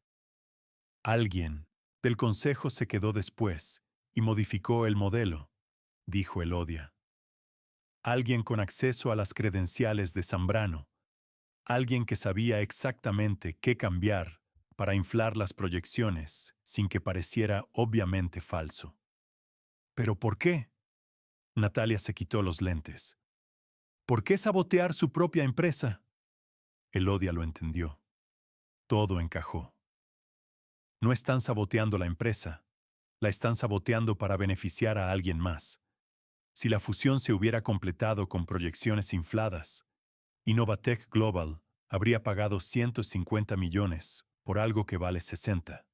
Alguien del consejo se quedó después y modificó el modelo, dijo Elodia. Alguien con acceso a las credenciales de Zambrano. Alguien que sabía exactamente qué cambiar para inflar las proyecciones sin que pareciera obviamente falso. ¿Pero por qué? Natalia se quitó los lentes. ¿Por qué sabotear su propia empresa? Elodia lo entendió. Todo encajó. No están saboteando la empresa, la están saboteando para beneficiar a alguien más. Si la fusión se hubiera completado con proyecciones infladas, Innovatech Global habría pagado 150 millones por algo que vale 60.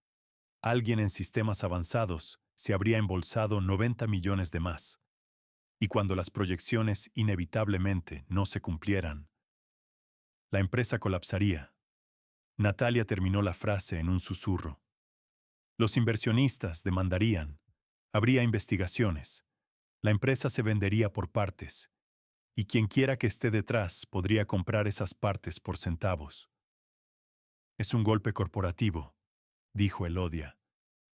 Alguien en sistemas avanzados se habría embolsado 90 millones de más. Y cuando las proyecciones inevitablemente no se cumplieran, la empresa colapsaría. Natalia terminó la frase en un susurro. Los inversionistas demandarían. Habría investigaciones. La empresa se vendería por partes. Y quien quiera que esté detrás podría comprar esas partes por centavos. Es un golpe corporativo, dijo Elodia.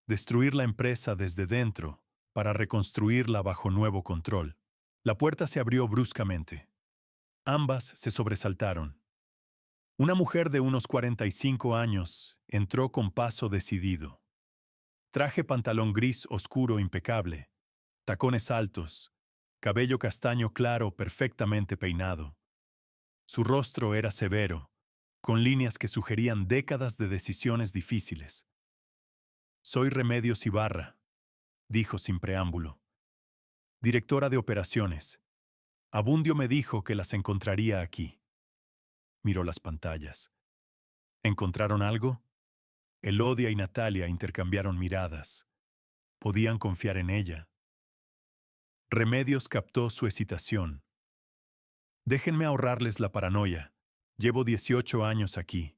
Destruir la empresa desde dentro para reconstruirla bajo nuevo control. La puerta se abrió bruscamente. Ambas se sobresaltaron. Una mujer de unos 45 años entró con paso decidido. Traje pantalón gris oscuro impecable, tacones altos, cabello castaño claro perfectamente peinado. Su rostro era severo, con líneas que sugerían décadas de decisiones difíciles. Soy Remedios Ibarra, dijo sin preámbulo. Directora de operaciones. Abundio me dijo que las encontraría aquí. Miró las pantallas. ¿Encontraron algo? Elodia y Natalia intercambiaron miradas. Podían confiar en ella. Remedios captó su excitación. Déjenme ahorrarles la paranoia. Llevo 18 años aquí.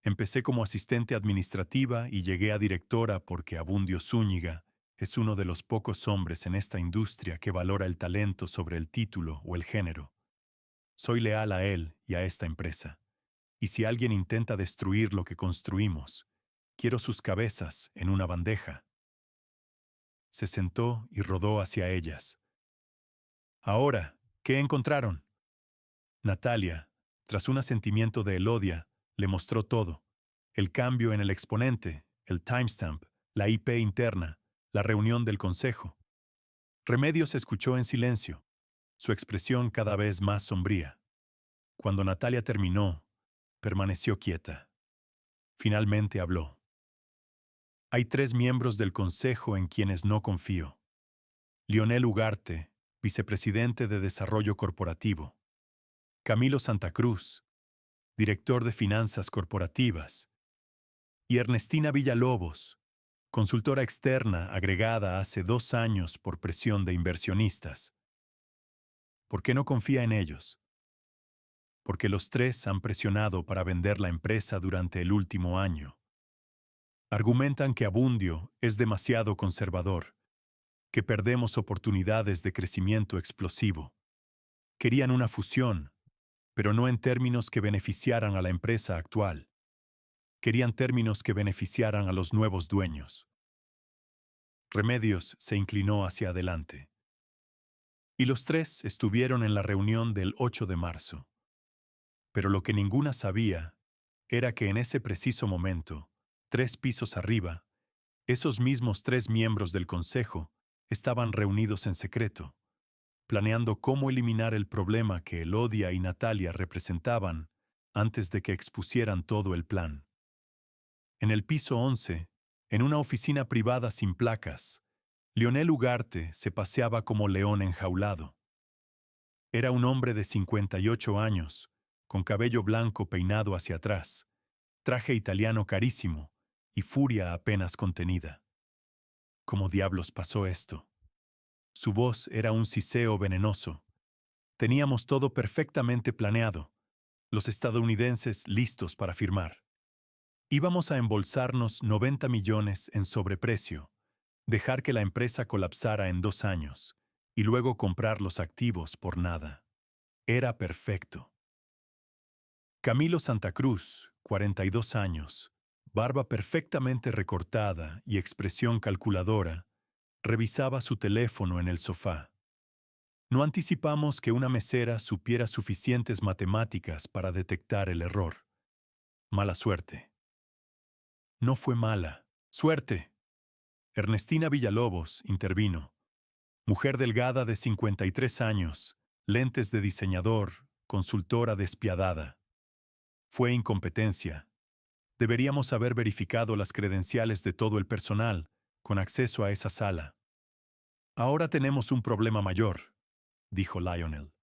Empecé como asistente administrativa y llegué a directora porque Abundio Zúñiga es uno de los pocos hombres en esta industria que valora el talento sobre el título o el género. Soy leal a él y a esta empresa. Y si alguien intenta destruir lo que construimos, quiero sus cabezas en una bandeja. Se sentó y rodó hacia ellas. Ahora, ¿qué encontraron? Natalia, tras un asentimiento de Elodia, le mostró todo. El cambio en el exponente, el timestamp, la IP interna, la reunión del consejo. Remedios escuchó en silencio, su expresión cada vez más sombría. Cuando Natalia terminó, permaneció quieta. Finalmente habló. Hay 3 miembros del consejo en quienes no confío. Lionel Ugarte, vicepresidente de Desarrollo Corporativo. Camilo Santa Cruz, director de Finanzas Corporativas. Y Ernestina Villalobos, consultora externa agregada hace 2 años por presión de inversionistas. ¿Por qué no confía en ellos? Porque los 3 han presionado para vender la empresa durante el último año. Argumentan que Abundio es demasiado conservador, que perdemos oportunidades de crecimiento explosivo. Querían una fusión, pero no en términos que beneficiaran a la empresa actual. Querían términos que beneficiaran a los nuevos dueños. Remedios se inclinó hacia adelante. Y los 3 estuvieron en la reunión del 8 de marzo. Pero lo que ninguna sabía era que en ese preciso momento, 3 pisos arriba, esos mismos 3 miembros del consejo estaban reunidos en secreto, planeando cómo eliminar el problema que Elodia y Natalia representaban antes de que expusieran todo el plan. En el piso 11, en una oficina privada sin placas, Lionel Ugarte se paseaba como león enjaulado. Era un hombre de 58 años, con cabello blanco peinado hacia atrás, traje italiano carísimo y furia apenas contenida. ¿Cómo diablos pasó esto? Su voz era un siseo venenoso. Teníamos todo perfectamente planeado, los estadounidenses listos para firmar. Íbamos a embolsarnos 90 millones en sobreprecio, dejar que la empresa colapsara en 2 años y luego comprar los activos por nada. Era perfecto. Camilo Santa Cruz, 42 años, barba perfectamente recortada y expresión calculadora, revisaba su teléfono en el sofá. No anticipamos que una mesera supiera suficientes matemáticas para detectar el error. Mala suerte. No fue mala. Suerte. Ernestina Villalobos intervino. Mujer delgada de 53 años, lentes de diseñador, consultora despiadada. Fue incompetencia. Deberíamos haber verificado las credenciales de todo el personal, con acceso a esa sala. Ahora tenemos un problema mayor, dijo Lionel.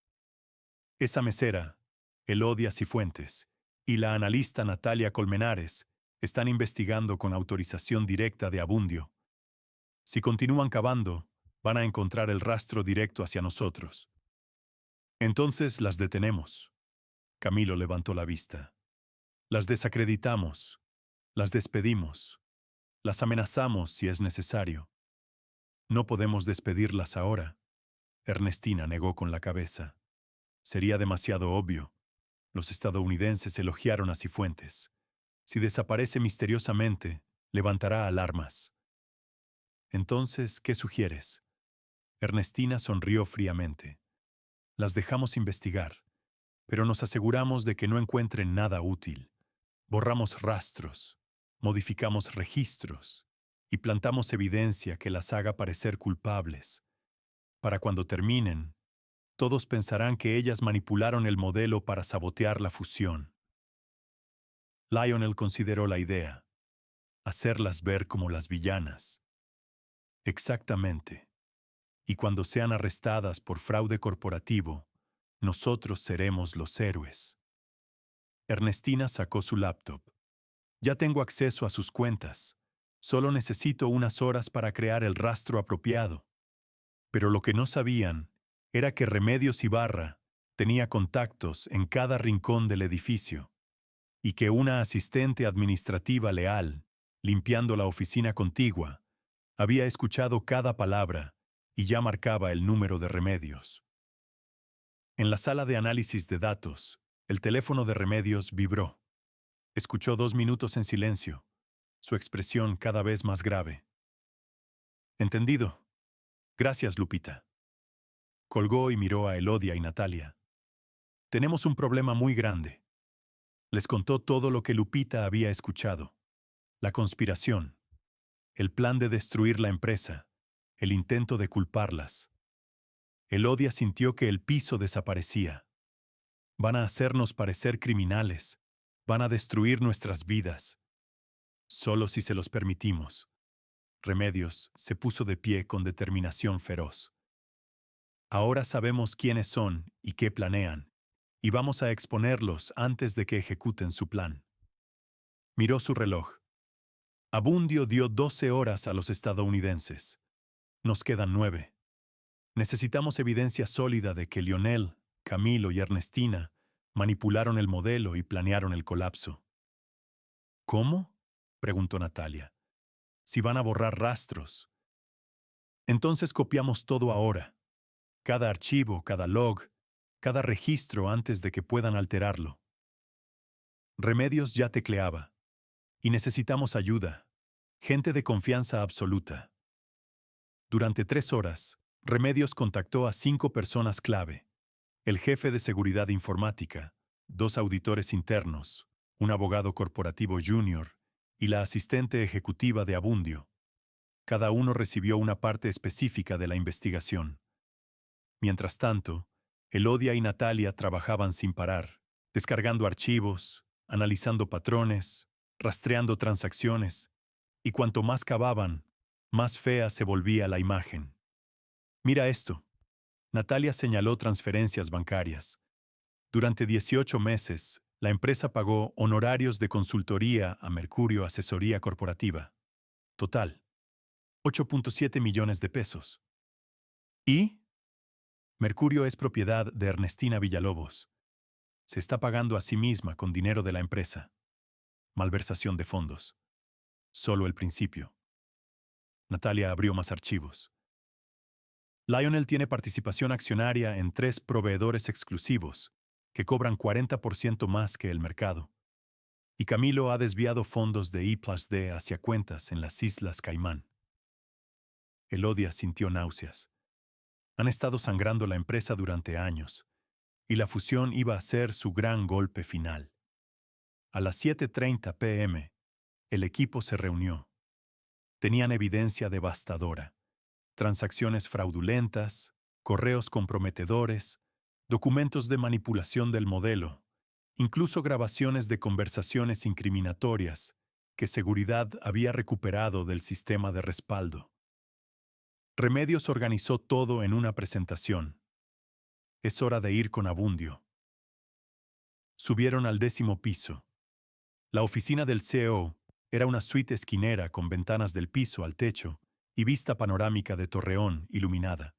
Esa mesera, Elodia Cifuentes, y la analista Natalia Colmenares están investigando con autorización directa de Abundio. Si continúan cavando, van a encontrar el rastro directo hacia nosotros. Entonces las detenemos. Camilo levantó la vista. Las desacreditamos, las despedimos, las amenazamos si es necesario. No podemos despedirlas ahora. Ernestina negó con la cabeza. Sería demasiado obvio. Los estadounidenses elogiaron a Cifuentes. Si desaparece misteriosamente, levantará alarmas. Entonces, ¿qué sugieres? Ernestina sonrió fríamente. Las dejamos investigar, pero nos aseguramos de que no encuentren nada útil. Borramos rastros, modificamos registros y plantamos evidencia que las haga parecer culpables. Para cuando terminen, todos pensarán que ellas manipularon el modelo para sabotear la fusión. Lionel consideró la idea, hacerlas ver como las villanas. Exactamente. Y cuando sean arrestadas por fraude corporativo, nosotros seremos los héroes. Ernestina sacó su laptop. Ya tengo acceso a sus cuentas. Solo necesito unas horas para crear el rastro apropiado. Pero lo que no sabían era que Remedios Ibarra tenía contactos en cada rincón del edificio y que una asistente administrativa leal, limpiando la oficina contigua, había escuchado cada palabra y ya marcaba el número de Remedios. En la sala de análisis de datos, el teléfono de Remedios vibró. Escuchó 2 minutos en silencio, su expresión cada vez más grave. Entendido. Gracias, Lupita. Colgó y miró a Elodia y Natalia. Tenemos un problema muy grande. Les contó todo lo que Lupita había escuchado. La conspiración, el plan de destruir la empresa, el intento de culparlas. Elodia sintió que el piso desaparecía. Van a hacernos parecer criminales. Van a destruir nuestras vidas. Solo si se los permitimos. Remedios se puso de pie con determinación feroz. Ahora sabemos quiénes son y qué planean, y vamos a exponerlos antes de que ejecuten su plan. Miró su reloj. Abundio dio 12 horas a los estadounidenses. Nos quedan 9. Necesitamos evidencia sólida de que Lionel, Camilo y Ernestina manipularon el modelo y planearon el colapso. ¿Cómo?, preguntó Natalia. Si van a borrar rastros. Entonces copiamos todo ahora. Cada archivo, cada log, cada registro antes de que puedan alterarlo. Remedios ya tecleaba. Y necesitamos ayuda. Gente de confianza absoluta. Durante 3 horas, Remedios contactó a 5 personas clave. El jefe de seguridad informática, 2 auditores internos, un abogado corporativo junior y la asistente ejecutiva de Abundio. Cada uno recibió una parte específica de la investigación. Mientras tanto, Elodia y Natalia trabajaban sin parar, descargando archivos, analizando patrones, rastreando transacciones, y cuanto más cavaban, más fea se volvía la imagen. Mira esto. Natalia señaló transferencias bancarias. Durante 18 meses, la empresa pagó honorarios de consultoría a Mercurio Asesoría Corporativa. Total, 8.7 millones de pesos. ¿Y? Mercurio es propiedad de Ernestina Villalobos. Se está pagando a sí misma con dinero de la empresa. Malversación de fondos. Solo el principio. Natalia abrió más archivos. Lionel tiene participación accionaria en 3 proveedores exclusivos, que cobran 40% más que el mercado. Y Camilo ha desviado fondos de I+D hacia cuentas en las Islas Caimán. Elodia sintió náuseas. Han estado sangrando la empresa durante años, y la fusión iba a ser su gran golpe final. A las 7:30 p.m., el equipo se reunió. Tenían evidencia devastadora. Transacciones fraudulentas, correos comprometedores, documentos de manipulación del modelo, incluso grabaciones de conversaciones incriminatorias que seguridad había recuperado del sistema de respaldo. Remedios organizó todo en una presentación. Es hora de ir con Abundio. Subieron al 10º piso. La oficina del CEO era una suite esquinera con ventanas del piso al techo y vista panorámica de Torreón iluminada.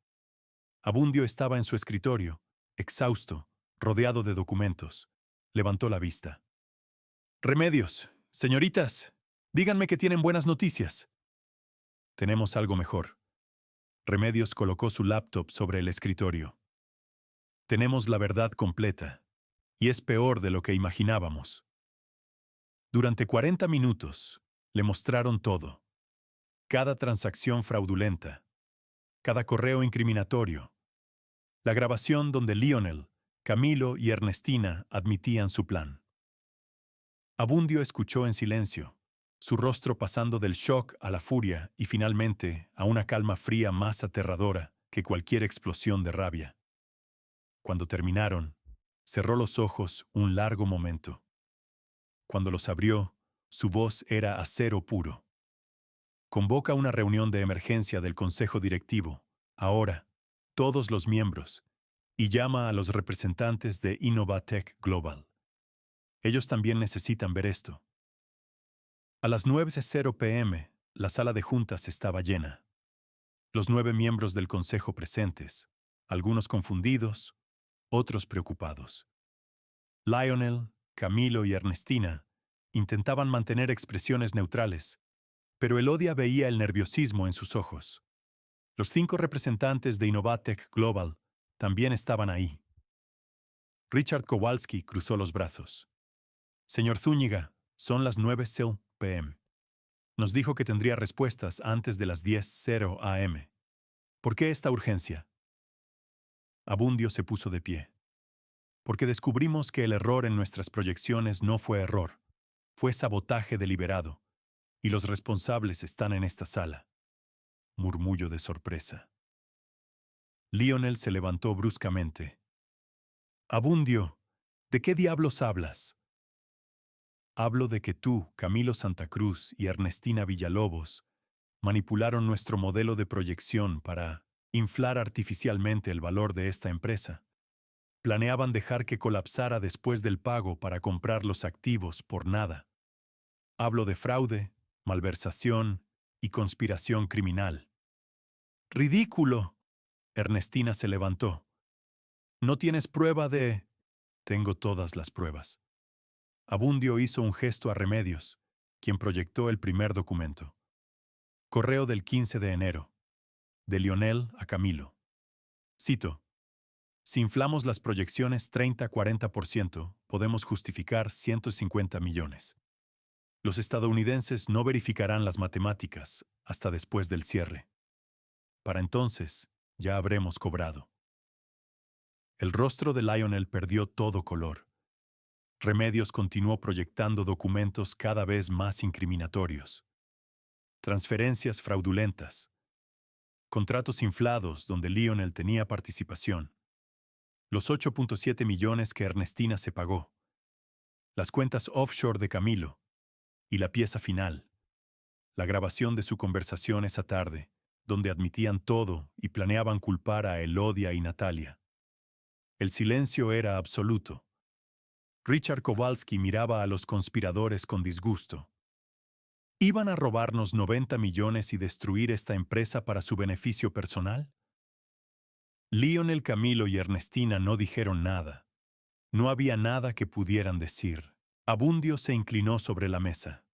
Abundio estaba en su escritorio, exhausto, rodeado de documentos. Levantó la vista. Remedios, señoritas, díganme que tienen buenas noticias. Tenemos algo mejor. Remedios colocó su laptop sobre el escritorio. Tenemos la verdad completa, y es peor de lo que imaginábamos. Durante 40 minutos, le mostraron todo. Cada transacción fraudulenta, cada correo incriminatorio, la grabación donde Lionel, Camilo y Ernestina admitían su plan. Abundio escuchó en silencio, su rostro pasando del shock a la furia y finalmente a una calma fría más aterradora que cualquier explosión de rabia. Cuando terminaron, cerró los ojos un largo momento. Cuando los abrió, su voz era acero puro. Convoca una reunión de emergencia del Consejo Directivo, ahora, todos los miembros, y llama a los representantes de Innovatech Global. Ellos también necesitan ver esto. A las 9:00 p.m., la sala de juntas estaba llena. Los 9 miembros del consejo presentes, algunos confundidos, otros preocupados. Lionel, Camilo y Ernestina intentaban mantener expresiones neutrales, pero Elodia veía el nerviosismo en sus ojos. Los 5 representantes de Innovatech Global también estaban ahí. Richard Kowalski cruzó los brazos. Señor Zúñiga, son las 9:00 p.m. Nos dijo que tendría respuestas antes de las 10:00 a.m. ¿Por qué esta urgencia? Abundio se puso de pie. Porque descubrimos que el error en nuestras proyecciones no fue error, fue sabotaje deliberado, y los responsables están en esta sala. Murmullo de sorpresa. Lionel se levantó bruscamente. Abundio, ¿de qué diablos hablas? Hablo de que tú, Camilo Santa Cruz y Ernestina Villalobos manipularon nuestro modelo de proyección para inflar artificialmente el valor de esta empresa. Planeaban dejar que colapsara después del pago para comprar los activos por nada. Hablo de fraude, malversación y conspiración criminal. ¡Ridículo! Ernestina se levantó. ¿No tienes prueba de...? Tengo todas las pruebas. Abundio hizo un gesto a Remedios, quien proyectó el primer documento. Correo del 15 de enero. De Lionel a Camilo. Cito. Si inflamos las proyecciones 30-40%, podemos justificar 150 millones. Los estadounidenses no verificarán las matemáticas hasta después del cierre. Para entonces, ya habremos cobrado. El rostro de Lionel perdió todo color. Remedios continuó proyectando documentos cada vez más incriminatorios. Transferencias fraudulentas. Contratos inflados donde Lionel tenía participación. Los 8.7 millones que Ernestina se pagó. Las cuentas offshore de Camilo. Y la pieza final. La grabación de su conversación esa tarde, donde admitían todo y planeaban culpar a Elodia y Natalia. El silencio era absoluto. Richard Kowalski miraba a los conspiradores con disgusto. ¿Iban a robarnos 90 millones y destruir esta empresa para su beneficio personal? Lionel, Camilo y Ernestina no dijeron nada. No había nada que pudieran decir. Abundio se inclinó sobre la mesa.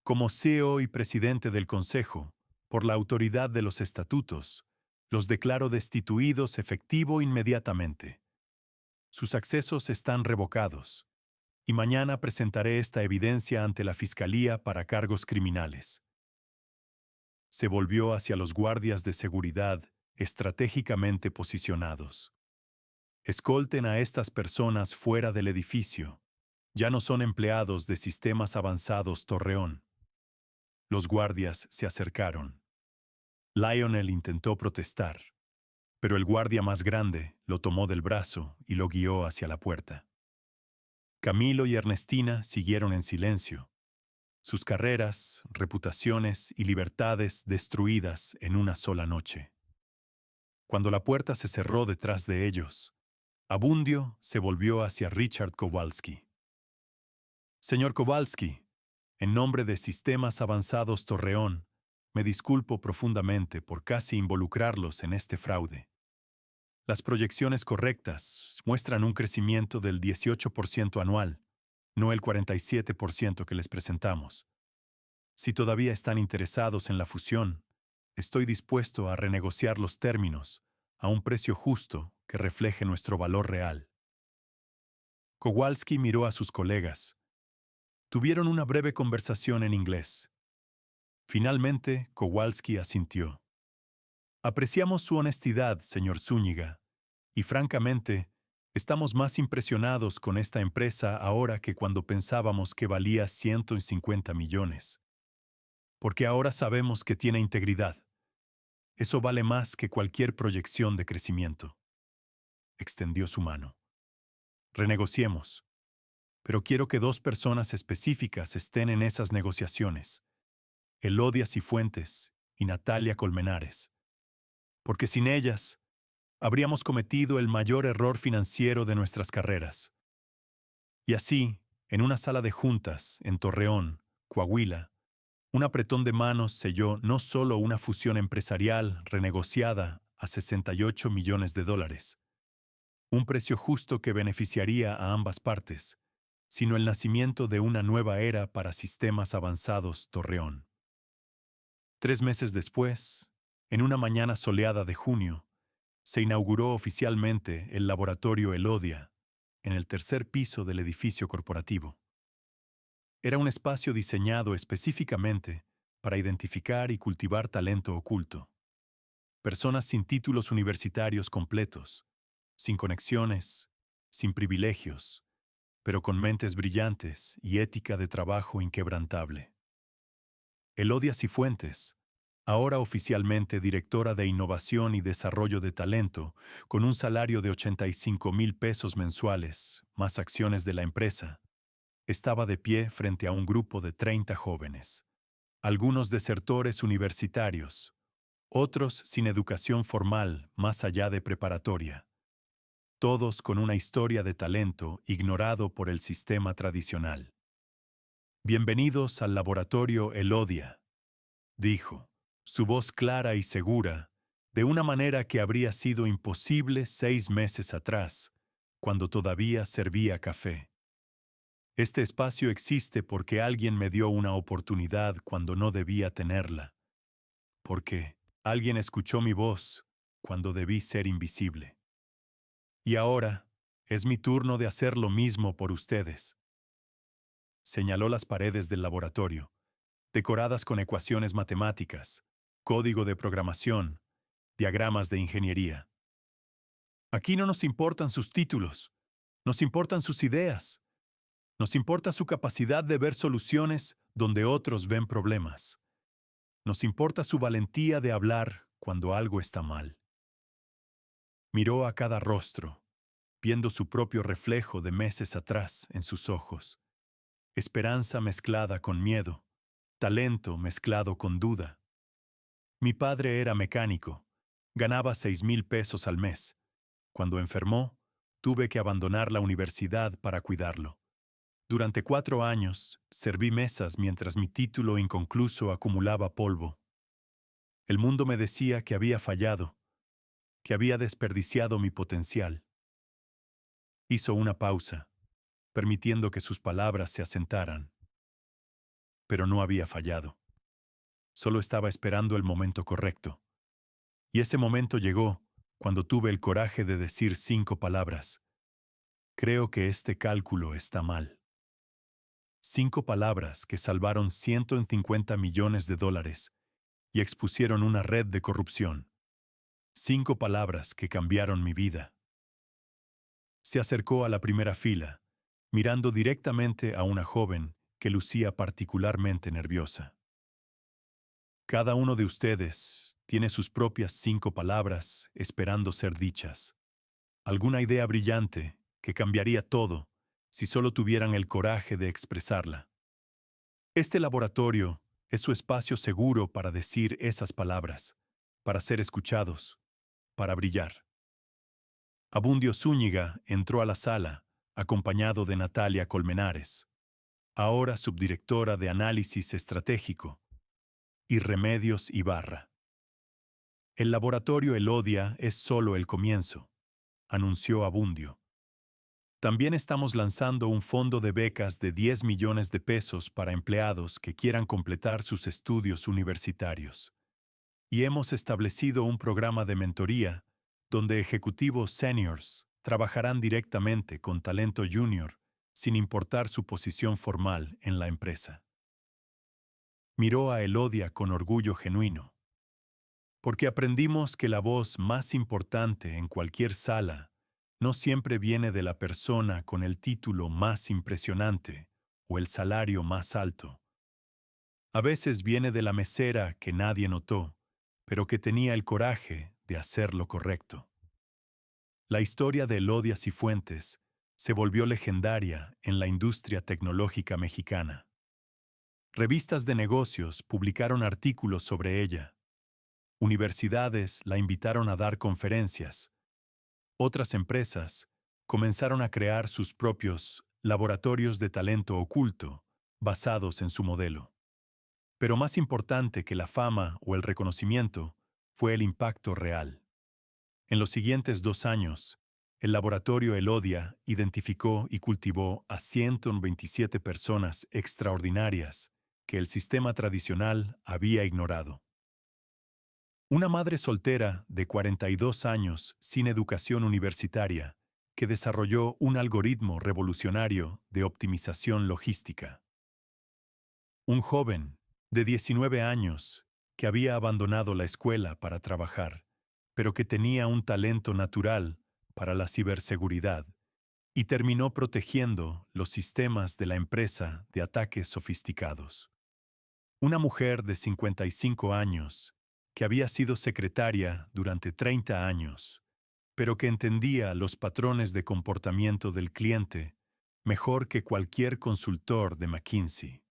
Como CEO y presidente del Consejo, por la autoridad de los estatutos, los declaro destituidos efectivo inmediatamente. Sus accesos están revocados, y mañana presentaré esta evidencia ante la Fiscalía para cargos criminales. Se volvió hacia los guardias de seguridad estratégicamente posicionados. Escolten a estas personas fuera del edificio. Ya no son empleados de Sistemas Avanzados Torreón. Los guardias se acercaron. Lionel intentó protestar, pero el guardia más grande lo tomó del brazo y lo guió hacia la puerta. Camilo y Ernestina siguieron en silencio, sus carreras, reputaciones y libertades destruidas en una sola noche. Cuando la puerta se cerró detrás de ellos, Abundio se volvió hacia Richard Kowalski. Señor Kowalski, en nombre de Sistemas Avanzados Torreón, me disculpo profundamente por casi involucrarlos en este fraude. Las proyecciones correctas muestran un crecimiento del 18% anual, no el 47% que les presentamos. Si todavía están interesados en la fusión, estoy dispuesto a renegociar los términos a un precio justo que refleje nuestro valor real. Kowalski miró a sus colegas. Tuvieron una breve conversación en inglés. Finalmente, Kowalski asintió. Apreciamos su honestidad, señor Zúñiga, y francamente, Estamos más impresionados con esta empresa ahora que cuando pensábamos que valía 150 millones. Porque ahora sabemos que tiene integridad. Eso vale más que cualquier proyección de crecimiento. Extendió su mano. Renegociemos. Pero quiero que dos personas específicas estén en esas negociaciones. Elodia Cifuentes y Natalia Colmenares. Porque sin ellas, habríamos cometido el mayor error financiero de nuestras carreras. Y así, en una sala de juntas, en Torreón, Coahuila, un apretón de manos selló no solo una fusión empresarial renegociada a 68 millones de dólares, un precio justo que beneficiaría a ambas partes, sino el nacimiento de una nueva era para sistemas avanzados Torreón. 3 meses después, en una mañana soleada de junio, se inauguró oficialmente el laboratorio Elodia, en el tercer piso del edificio corporativo. Era un espacio diseñado específicamente para identificar y cultivar talento oculto. Personas sin títulos universitarios completos, sin conexiones, sin privilegios, pero con mentes brillantes y ética de trabajo inquebrantable. Elodia Cifuentes, ahora oficialmente directora de Innovación y Desarrollo de Talento, con un salario de 85,000 pesos mensuales, más acciones de la empresa, estaba de pie frente a un grupo de 30 jóvenes, algunos desertores universitarios, otros sin educación formal más allá de preparatoria, todos con una historia de talento ignorado por el sistema tradicional. Bienvenidos al laboratorio Elodia, dijo, su voz clara y segura, de una manera que habría sido imposible 6 meses atrás, cuando todavía servía café. Este espacio existe porque alguien me dio una oportunidad cuando no debía tenerla, porque alguien escuchó mi voz cuando debí ser invisible. Y ahora es mi turno de hacer lo mismo por ustedes. Señaló las paredes del laboratorio, decoradas con ecuaciones matemáticas, código de programación, diagramas de ingeniería. Aquí no nos importan sus títulos, nos importan sus ideas. Nos importa su capacidad de ver soluciones donde otros ven problemas. Nos importa su valentía de hablar cuando algo está mal. Miró a cada rostro, viendo su propio reflejo de meses atrás en sus ojos. Esperanza mezclada con miedo, talento mezclado con duda. Mi padre era mecánico, ganaba 6,000 pesos al mes. Cuando enfermó, tuve que abandonar la universidad para cuidarlo. Durante 4 años, serví mesas mientras mi título inconcluso acumulaba polvo. El mundo me decía que había fallado, que había desperdiciado mi potencial. Hizo una pausa, permitiendo que sus palabras se asentaran. Pero no había fallado. Solo estaba esperando el momento correcto. Y ese momento llegó cuando tuve el coraje de decir 5 palabras. Creo que este cálculo está mal. 5 palabras que salvaron 150 millones de dólares y expusieron una red de corrupción. 5 palabras que cambiaron mi vida. Se acercó a la primera fila, mirando directamente a una joven que lucía particularmente nerviosa. Cada uno de ustedes tiene sus propias 5 palabras esperando ser dichas. Alguna idea brillante que cambiaría todo si solo tuvieran el coraje de expresarla. Este laboratorio es su espacio seguro para decir esas palabras, para ser escuchados, para brillar. Abundio Zúñiga entró a la sala, acompañado de Natalia Colmenares, ahora subdirectora de Análisis Estratégico, y Remedios Ibarra. El laboratorio Elodia es solo el comienzo, anunció Abundio. También estamos lanzando un fondo de becas de 10 millones de pesos para empleados que quieran completar sus estudios universitarios. Y hemos establecido un programa de mentoría donde ejecutivos seniors trabajarán directamente con talento junior sin importar su posición formal en la empresa. Miró a Elodia con orgullo genuino. Porque aprendimos que la voz más importante en cualquier sala no siempre viene de la persona con el título más impresionante o el salario más alto. A veces viene de la mesera que nadie notó, pero que tenía el coraje de hacer lo correcto. La historia de Elodia Cifuentes se volvió legendaria en la industria tecnológica mexicana. Revistas de negocios publicaron artículos sobre ella. Universidades la invitaron a dar conferencias. Otras empresas comenzaron a crear sus propios laboratorios de talento oculto basados en su modelo. Pero más importante que la fama o el reconocimiento fue el impacto real. En los siguientes 2 años, el laboratorio Elodia identificó y cultivó a 127 personas extraordinarias que el sistema tradicional había ignorado. Una madre soltera de 42 años sin educación universitaria que desarrolló un algoritmo revolucionario de optimización logística. Un joven de 19 años que había abandonado la escuela para trabajar, pero que tenía un talento natural para la ciberseguridad y terminó protegiendo los sistemas de la empresa de ataques sofisticados. Una mujer de 55 años que había sido secretaria durante 30 años, pero que entendía los patrones de comportamiento del cliente mejor que cualquier consultor de McKinsey.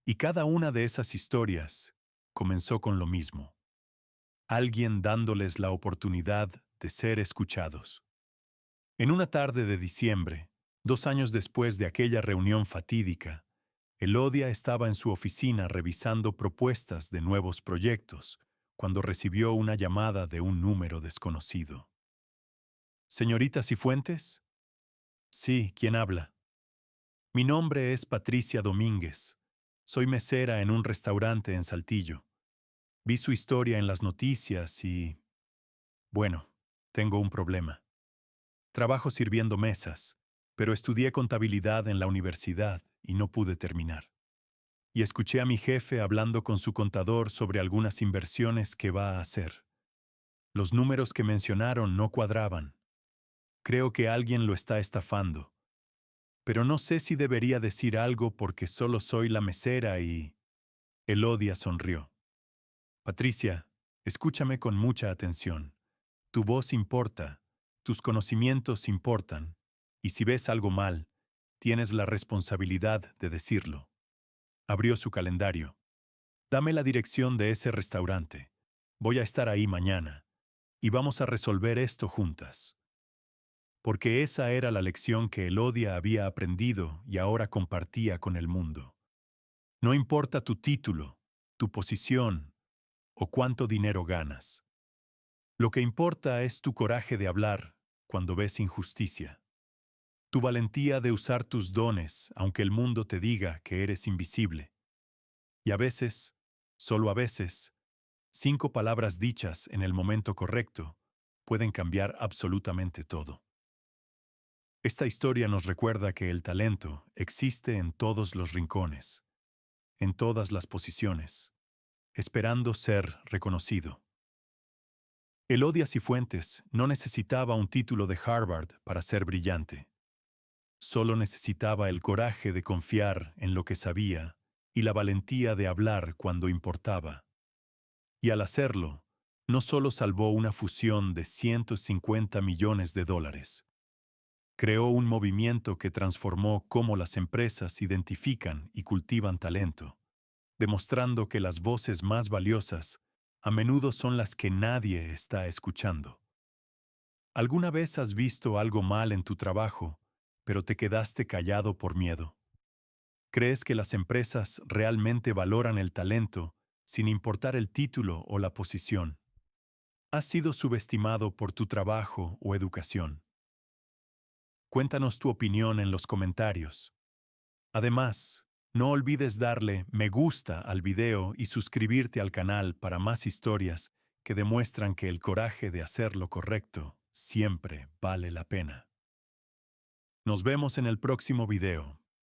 Y cada una de esas historias comenzó con lo mismo: alguien dándoles la oportunidad de ser escuchados. En una tarde de diciembre, 2 años después de aquella reunión fatídica, Elodia estaba en su oficina revisando propuestas de nuevos proyectos, cuando recibió una llamada de un número desconocido. ¿Señorita Cifuentes? Sí, ¿quién habla? Mi nombre es Patricia Domínguez. Soy mesera en un restaurante en Saltillo. Vi su historia en las noticias y... bueno, tengo un problema. Trabajo sirviendo mesas, pero estudié contabilidad en la universidad y no pude terminar. Y escuché a mi jefe hablando con su contador sobre algunas inversiones que va a hacer. Los números que mencionaron no cuadraban. Creo que alguien lo está estafando. Pero no sé si debería decir algo porque solo soy la mesera y... Elodia sonrió. Patricia, escúchame con mucha atención. Tu voz importa, tus conocimientos importan, y si ves algo mal, tienes la responsabilidad de decirlo. Abrió su calendario. Dame la dirección de ese restaurante. Voy a estar ahí mañana, y vamos a resolver esto juntas. Porque esa era la lección que Elodia había aprendido y ahora compartía con el mundo. No importa tu título, tu posición o cuánto dinero ganas. Lo que importa es tu coraje de hablar cuando ves injusticia. Tu valentía de usar tus dones aunque el mundo te diga que eres invisible. Y a veces, solo a veces, 5 palabras dichas en el momento correcto pueden cambiar absolutamente todo. Esta historia nos recuerda que el talento existe en todos los rincones, en todas las posiciones, esperando ser reconocido. Elodia Cifuentes no necesitaba un título de Harvard para ser brillante. Solo necesitaba el coraje de confiar en lo que sabía y la valentía de hablar cuando importaba. Y al hacerlo, no solo salvó una fusión de $150 millones, creó un movimiento que transformó cómo las empresas identifican y cultivan talento, demostrando que las voces más valiosas a menudo son las que nadie está escuchando. ¿Alguna vez has visto algo mal en tu trabajo, pero te quedaste callado por miedo? ¿Crees que las empresas realmente valoran el talento sin importar el título o la posición? ¿Has sido subestimado por tu trabajo o educación? Cuéntanos tu opinión en los comentarios. Además, no olvides darle me gusta al video y suscribirte al canal para más historias que demuestran que el coraje de hacer lo correcto siempre vale la pena. Nos vemos en el próximo video.